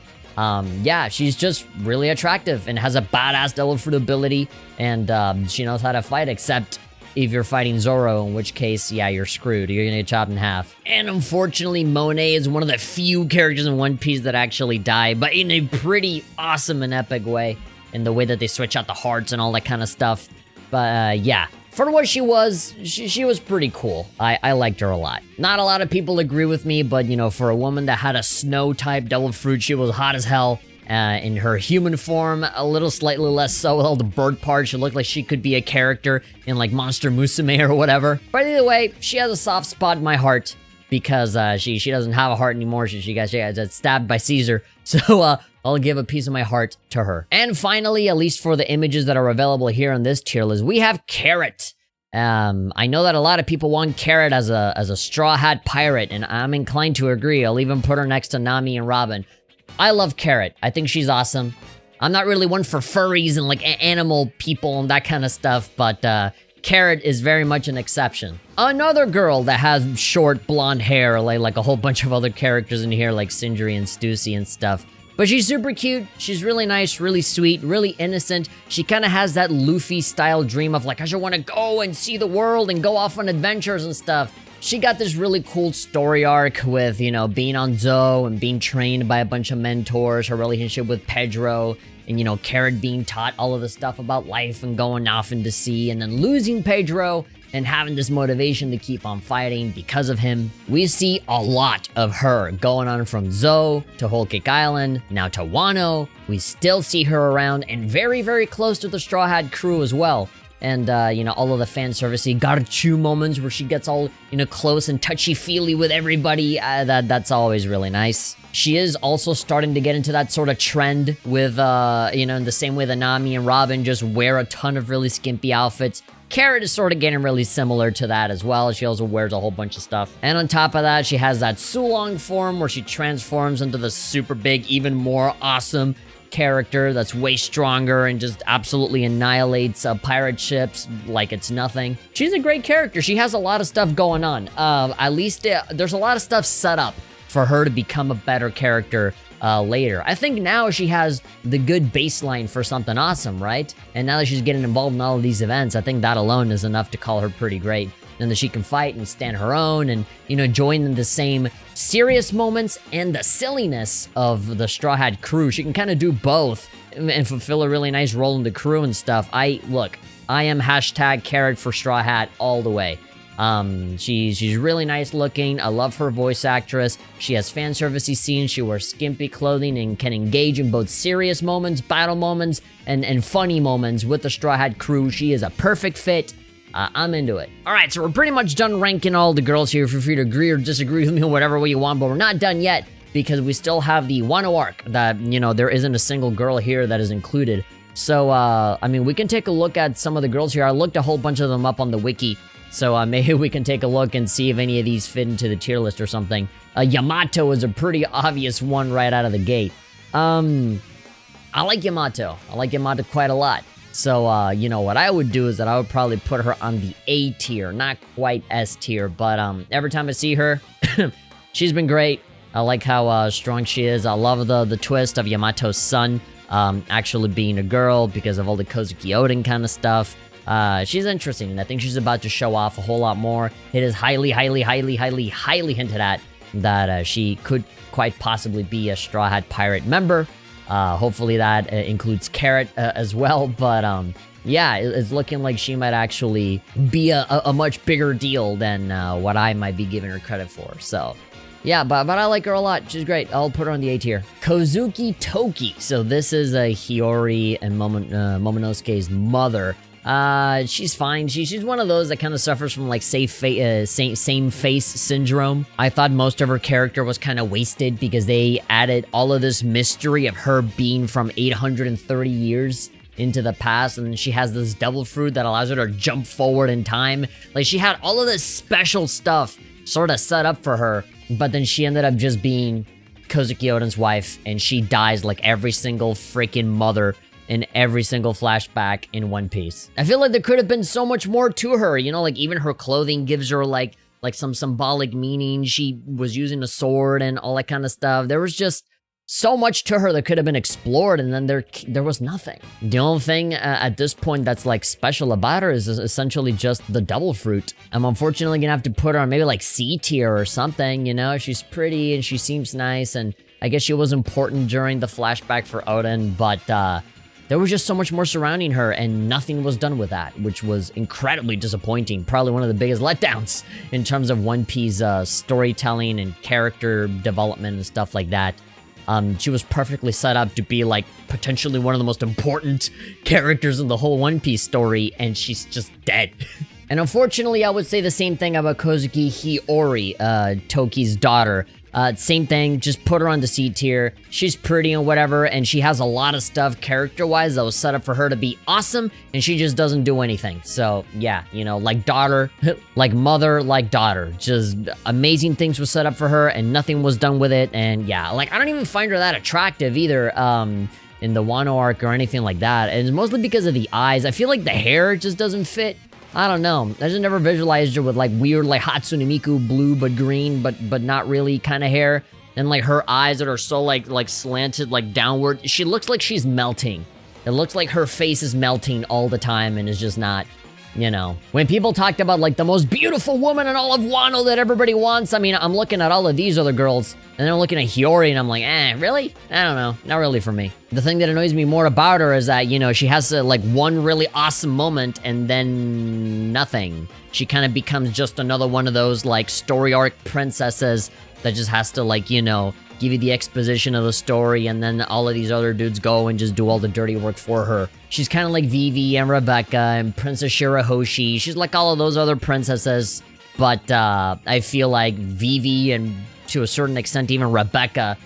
Yeah, she's just really attractive and has a badass devil fruit ability, and she knows how to fight, except if you're fighting Zoro, in which case, yeah, you're screwed. You're gonna get chopped in half. And unfortunately, Monet is one of the few characters in One Piece that actually die, but in a pretty awesome and epic way, in the way that they switch out the hearts and all that kind of stuff. But yeah, for what she was pretty cool. I liked her a lot. Not a lot of people agree with me, but you know, for a woman that had a snow-type devil fruit, she was hot as hell. In her human form, a little slightly less so with all the bird parts. She looked like she could be a character in like Monster Musume or whatever. But either way, she has a soft spot in my heart because she doesn't have a heart anymore. She got stabbed by Caesar. So I'll give a piece of my heart to her. And finally, at least for the images that are available here on this tier list, we have Carrot. I know that a lot of people want Carrot as a Straw Hat pirate, and I'm inclined to agree. I'll even put her next to Nami and Robin. I love Carrot. I think she's awesome. I'm not really one for furries and like animal people and that kind of stuff, but Carrot is very much an exception. Another girl that has short blonde hair, like a whole bunch of other characters in here, like Sindri and Stussy and stuff. But she's super cute. She's really nice, really sweet, really innocent. She kind of has that Luffy-style dream of like, I just want to go and see the world and go off on adventures and stuff. She got this really cool story arc with, you know, being on Zou and being trained by a bunch of mentors, her relationship with Pedro, and, you know, Carrot being taught all of the stuff about life and going off into sea, and then losing Pedro and having this motivation to keep on fighting because of him. We see a lot of her going on from Zou to Whole Cake Island, now to Wano. We still see her around and very, very close to the Straw Hat crew as well. And, you know, all of the fan servicey Garchu moments where she gets all, you know, close and touchy-feely with everybody. That's always really nice. She is also starting to get into that sort of trend with, you know, in the same way that Nami and Robin just wear a ton of really skimpy outfits. Carrot is sort of getting really similar to that as well. She also wears a whole bunch of stuff. And on top of that, she has that Sulong form where she transforms into the super big, even more awesome character that's way stronger and just absolutely annihilates pirate ships like it's nothing. She's a great character. She has a lot of stuff going on. At least there's a lot of stuff set up for her to become a better character later. I think now she has the good baseline for something awesome, right? And now that she's getting involved in all of these events, I think that alone is enough to call her pretty great. And that she can fight and stand her own and, you know, join in the same serious moments and the silliness of the Straw Hat crew. She can kind of do both and fulfill a really nice role in the crew and stuff. I am hashtag Carrot for Straw Hat all the way. She's really nice looking. I love her voice actress. She has fan servicey scenes. She wears skimpy clothing and can engage in both serious moments, battle moments, and funny moments with the Straw Hat crew. She is a perfect fit. I'm into it. All right, so we're pretty much done ranking all the girls here. Feel free to agree or disagree with me whatever way you want, but we're not done yet because we still have the Wano arc that, you know, there isn't a single girl here that is included. So, I mean, we can take a look at some of the girls here. I looked a whole bunch of them up on the wiki, so maybe we can take a look and see if any of these fit into the tier list or something. Yamato is a pretty obvious one right out of the gate. I like Yamato. I like Yamato quite a lot. So, you know, what I would do is that I would probably put her on the A tier, not quite S tier, but every time I see her, she's been great. I like how strong she is. I love the twist of Yamato's son actually being a girl because of all the Kozuki Oden kind of stuff. She's interesting, and I think she's about to show off a whole lot more. It is highly hinted at that she could quite possibly be a Straw Hat Pirate member. Hopefully that includes Carrot as well, but yeah, it's looking like she might actually be a much bigger deal than what I might be giving her credit for. So, yeah, but I like her a lot. She's great. I'll put her on the A tier. Kozuki Toki. So this is a Hiyori and Momonosuke's mother. She's fine. She's one of those that kind of suffers from like same face syndrome. I thought most of her character was kind of wasted because they added all of this mystery of her being from 830 years into the past, and she has this devil fruit that allows her to jump forward in time. Like, she had all of this special stuff sort of set up for her, but then she ended up just being Kozuki Oden's wife, and she dies like every single freaking mother in every single flashback in One Piece. I feel like there could have been so much more to her, you know, like even her clothing gives her like some symbolic meaning. She was using a sword and all that kind of stuff. There was just so much to her that could have been explored, and then there was nothing. The only thing at this point that's like special about her is essentially just the devil fruit. I'm unfortunately gonna have to put her on maybe like C tier or something, you know? She's pretty and she seems nice, and I guess she was important during the flashback for Oden, but there was just so much more surrounding her, and nothing was done with that, which was incredibly disappointing. Probably one of the biggest letdowns in terms of One Piece storytelling and character development and stuff like that. She was perfectly set up to be like potentially one of the most important characters in the whole One Piece story, and she's just dead. And unfortunately, I would say the same thing about Kozuki Hiyori, Toki's daughter. Same thing, just put her on the C tier. She's pretty and whatever, and she has a lot of stuff character-wise that was set up for her to be awesome, and she just doesn't do anything. So, yeah, you know, like daughter, like mother, like daughter. Just amazing things were set up for her, and nothing was done with it, and yeah, like, I don't even find her that attractive either, in the Wano arc or anything like that, and it's mostly because of the eyes. I feel like the hair just doesn't fit. I don't know. I just never visualized her with like weird like Hatsune Miku blue but green but not really kind of hair. And like her eyes that are so like slanted like downward. She looks like she's melting. It looks like her face is melting all the time and is just not, you know. When people talked about like the most beautiful woman in all of Wano that everybody wants, I mean, I'm looking at all of these other girls and then I'm looking at Hiyori and I'm like, really? I don't know. Not really for me. The thing that annoys me more about her is that, you know, she has like one really awesome moment and then nothing. She kind of becomes just another one of those like story arc princesses that just has to like, you know, give you the exposition of the story, and then all of these other dudes go and just do all the dirty work for her. She's kind of like Vivi and Rebecca and Princess Shirahoshi. She's like all of those other princesses, but I feel like Vivi and to a certain extent even Rebecca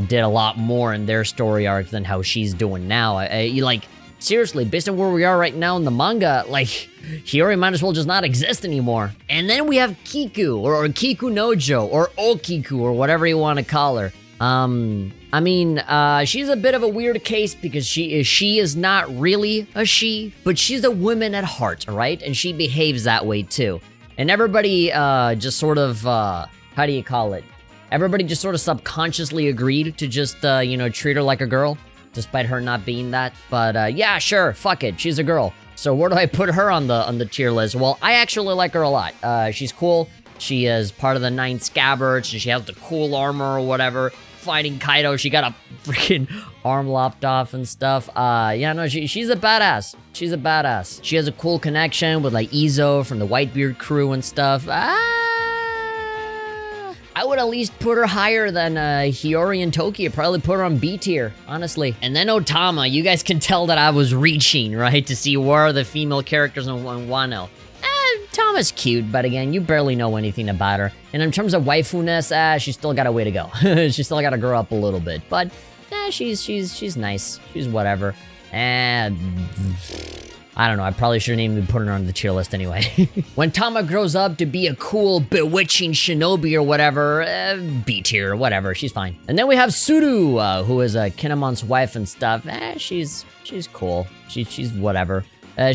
did a lot more in their story arc than how she's doing now. Like, seriously, based on where we are right now in the manga, like, Hiyori might as well just not exist anymore. And then we have Kiku, or Kiku Nojo, or Okiku, or whatever you want to call her. I mean, she's a bit of a weird case because she is not really a she, but she's a woman at heart, right? And she behaves that way too. And everybody just sort of, how do you call it? Everybody just sort of subconsciously agreed to just, you know, treat her like a girl, despite her not being that. But yeah, sure, fuck it, she's a girl. So where do I put her on the tier list? Well, I actually like her a lot. She's cool. She is part of the 9 Scabbards, and she has the cool armor or whatever. Fighting Kaido, she got a freaking arm lopped off and stuff. Yeah, no, she's a badass. She's a badass. She has a cool connection with like Izo from the Whitebeard crew and stuff. I would at least put her higher than Hiyori and Toki. I'd probably put her on B tier, honestly. And then Otama, you guys can tell that I was reaching, right? To see where are the female characters in Wano. Tama's cute, but again, you barely know anything about her. And in terms of waifu-ness, she's still got a way to go. She's still got to grow up a little bit. But, she's nice. She's whatever. And I don't know, I probably shouldn't even be putting her on the tier list anyway. When Tama grows up to be a cool, bewitching shinobi or whatever, B tier, whatever, she's fine. And then we have Suru, who is Kinemon's wife and stuff. She's cool. She's whatever.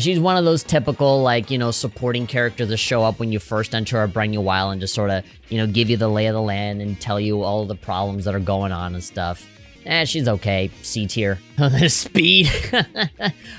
She's one of those typical, like, you know, supporting characters that show up when you first enter a brand new while and just sort of, you know, give you the lay of the land and tell you all the problems that are going on and stuff. She's okay. C tier. Speed.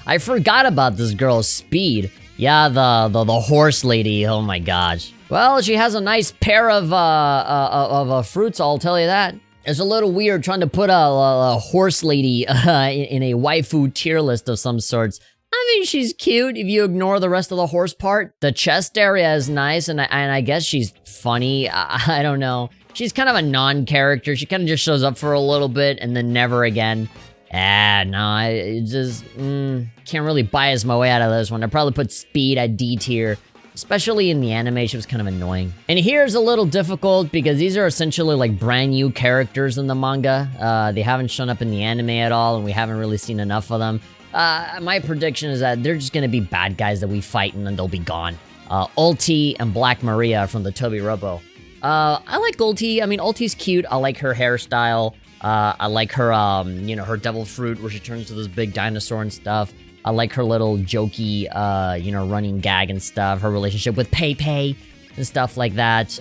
I forgot about this girl, Speed. Yeah, the horse lady. Oh my gosh. Well, she has a nice pair of fruits, I'll tell you that. It's a little weird trying to put a horse lady in a waifu tier list of some sorts. I mean, she's cute if you ignore the rest of the horse part. The chest area is nice, and I guess she's funny. I don't know. She's kind of a non-character. She kind of just shows up for a little bit and then never again. No, I just can't really bias my way out of this one. I probably put Speed at D tier. Especially in the anime, she was kind of annoying. And here's a little difficult because these are essentially like brand new characters in the manga. They haven't shown up in the anime at all, and we haven't really seen enough of them. My prediction is that they're just gonna be bad guys that we fight and then they'll be gone. Ulti and Black Maria from the Toby Robo. I like Ulti. I mean, Ulti's cute. I like her hairstyle. I like her, her devil fruit where she turns to this big dinosaur and stuff. I like her little jokey, running gag and stuff. Her relationship with Pei and stuff like that.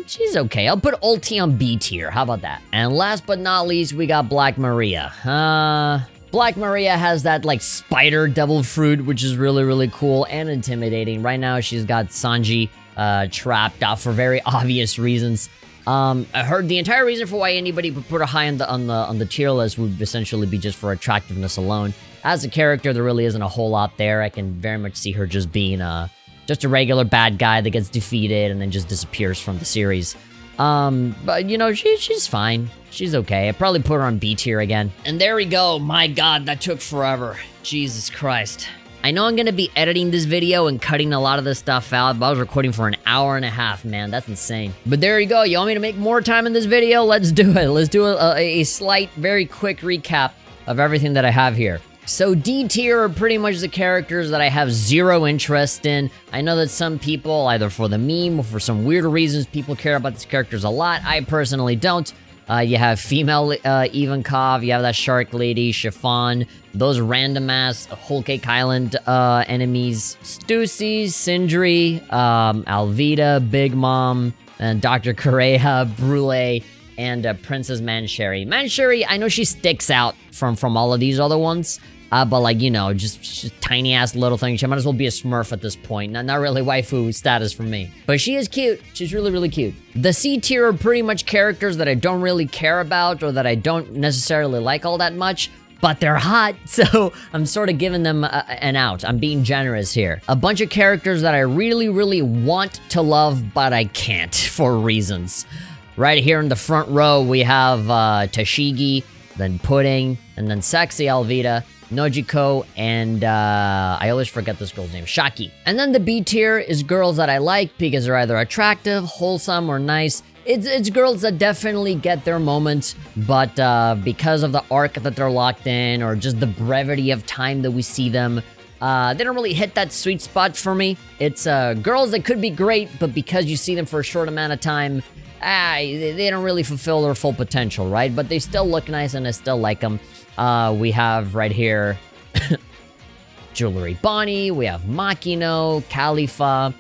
She's okay. I'll put Ulti on B tier. How about that? And last but not least, we got Black Maria. Black Maria has that, like, spider devil fruit, which is really, really cool and intimidating. Right now, she's got Sanji trapped out for very obvious reasons. I heard the entire reason for why anybody would put her high on the tier list would essentially be just for attractiveness alone. As a character, there really isn't a whole lot there. I can very much see her just being just a regular bad guy that gets defeated and then just disappears from the series. But she's fine. She's okay. I probably put her on B tier again. And there we go. My God, that took forever. Jesus Christ. I know I'm gonna be editing this video and cutting a lot of this stuff out, but I was recording for an hour and a half, man. That's insane. But there you go. You want me to make more time in this video? Let's do it. Let's do a slight, very quick recap of everything that I have here. So D tier are pretty much the characters that I have zero interest in. I know that some people, either for the meme or for some weird reasons, people care about these characters a lot. I personally don't. You have female Ivankov, you have that shark lady, Chiffon, those random-ass Whole Cake Island enemies, Stussy, Sindri, Alvida, Big Mom, and Dr. Correa, Brule, and Princess Mancheri. Mancheri, I know she sticks out from all of these other ones, but like, just tiny-ass little thing. She might as well be a Smurf at this point. Not really waifu status for me. But she is cute. She's really, really cute. The C tier are pretty much characters that I don't really care about or that I don't necessarily like all that much, but they're hot, so I'm sort of giving them an out. I'm being generous here. A bunch of characters that I really, really want to love, but I can't for reasons. Right here in the front row, we have Tashigi, then Pudding, and then Sexy Alvida, Nojiko, and I always forget this girl's name, Shaki. And then the B tier is girls that I like because they're either attractive, wholesome, or nice. It's girls that definitely get their moments, but because of the arc that they're locked in, or just the brevity of time that we see them, they don't really hit that sweet spot for me. It's girls that could be great, but because you see them for a short amount of time, they don't really fulfill their full potential, right? But they still look nice and I still like them. We have right here Jewelry Bonnie, we have Makino, Khalifa,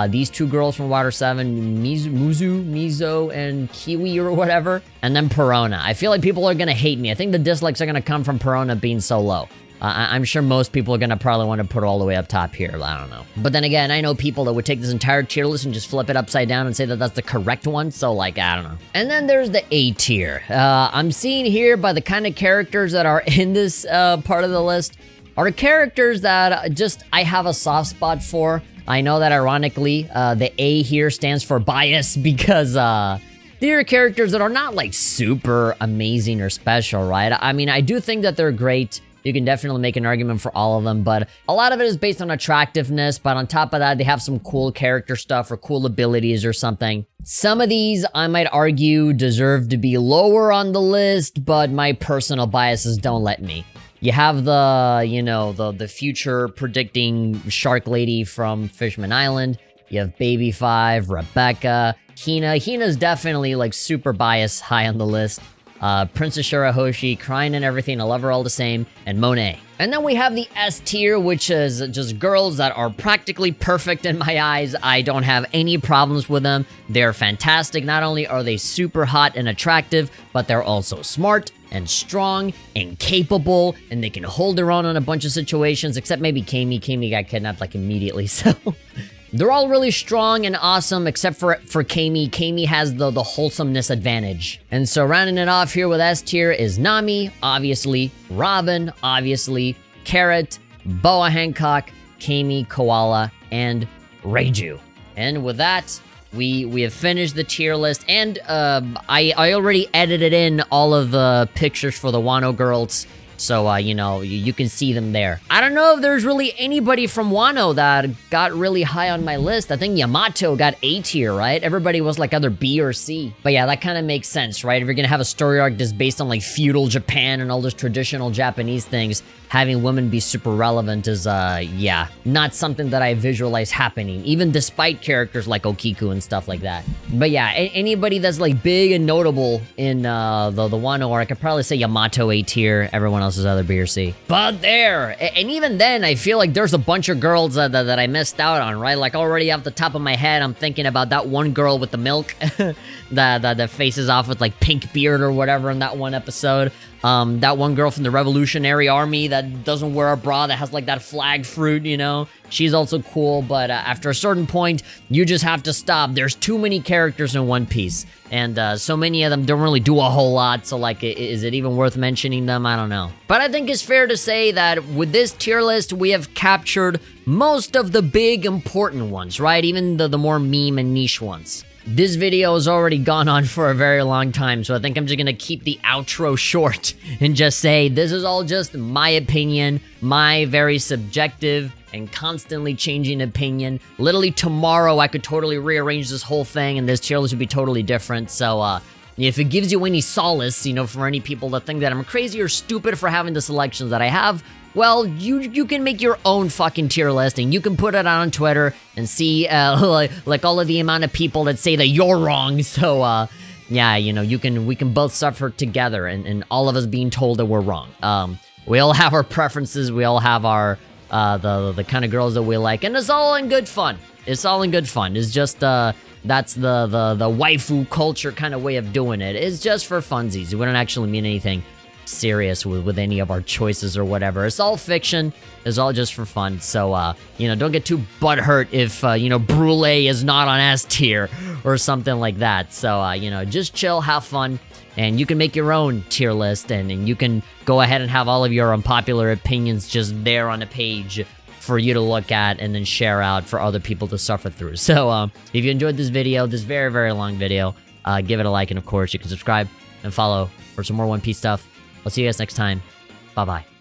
these two girls from Water 7, Mizo, and Kiwi or whatever, and then Perona. I feel like people are gonna hate me. I think the dislikes are gonna come from Perona being so low. I'm sure most people are gonna probably want to put it all the way up top here, but I don't know. But then again, I know people that would take this entire tier list and just flip it upside down and say that that's the correct one, so like, I don't know. And then there's the A tier. I'm seeing here by the kind of characters that are in this part of the list are characters that I have a soft spot for. I know that ironically, the A here stands for bias because they are characters that are not like super amazing or special, right? I mean, I do think that they're great. You can definitely make an argument for all of them, but a lot of it is based on attractiveness, but on top of that, they have some cool character stuff or cool abilities or something. Some of these, I might argue, deserve to be lower on the list, but my personal biases don't let me. You have the future predicting shark lady from Fishman Island. You have Baby 5, Rebecca, Hina. Hina's definitely like super biased high on the list. Princess Shirahoshi, Crying and Everything, I love her all the same, and Monet. And then we have the S tier, which is just girls that are practically perfect in my eyes. I don't have any problems with them. They're fantastic. Not only are they super hot and attractive, but they're also smart and strong and capable, and they can hold their own in a bunch of situations, except maybe Kami. Kami got kidnapped like immediately, so... They're all really strong and awesome, except for Kami. Kami has the wholesomeness advantage. And so rounding it off here with S tier is Nami, obviously, Robin, obviously, Carrot, Boa Hancock, Kami, Koala, and Reiju. And with that, we have finished the tier list, and I already edited in all of the pictures for the Wano girls, so you know, you can see them there. I don't know if there's really anybody from Wano that got really high on my list. I think Yamato got A tier, right? Everybody was like either B or C. But yeah, that kind of makes sense, right? If you're gonna have a story arc that's based on like feudal Japan and all those traditional Japanese things, having women be super relevant is, yeah, not something that I visualize happening, even despite characters like Okiku and stuff like that. But yeah, anybody that's like big and notable in the Wano arc, I could probably say Yamato A tier, everyone else is either B or C. But there, and even then, I feel like there's a bunch of girls that I missed out on, right? Like already off the top of my head, I'm thinking about that one girl with the milk that faces off with like pink beard or whatever in that one episode. That one girl from the Revolutionary Army that doesn't wear a bra, that has like that flag fruit, you know? She's also cool, but after a certain point, you just have to stop. There's too many characters in One Piece, and so many of them don't really do a whole lot, so like, is it even worth mentioning them? I don't know. But I think it's fair to say that with this tier list, we have captured most of the big important ones, right? Even the more meme and niche ones. This video has already gone on for a very long time, so I think I'm just gonna keep the outro short and just say this is all just my opinion, my very subjective and constantly changing opinion. Literally tomorrow I could totally rearrange this whole thing and this tier list would be totally different, so if it gives you any solace, you know, for any people that think that I'm crazy or stupid for having the selections that I have, well, you can make your own fucking tier list and you can put it out on Twitter and see like all of the amount of people that say that you're wrong. So yeah, you know, we can both suffer together and all of us being told that we're wrong. We all have our preferences, we all have our the kind of girls that we like, and it's all in good fun. It's all in good fun. It's just that's the waifu culture kind of way of doing it. It's just for funsies. It wouldn't actually mean anything serious with any of our choices or whatever. It's all fiction. It's all just for fun. So, you know, don't get too butthurt if, you know, Brulee is not on S tier or something like that. So, you know, just chill, have fun, and you can make your own tier list, and you can go ahead and have all of your unpopular opinions just there on a page for you to look at and then share out for other people to suffer through. So, if you enjoyed this video, this very, very long video, give it a like, and of course, you can subscribe and follow for some more One Piece stuff. I'll see you guys next time. Bye-bye.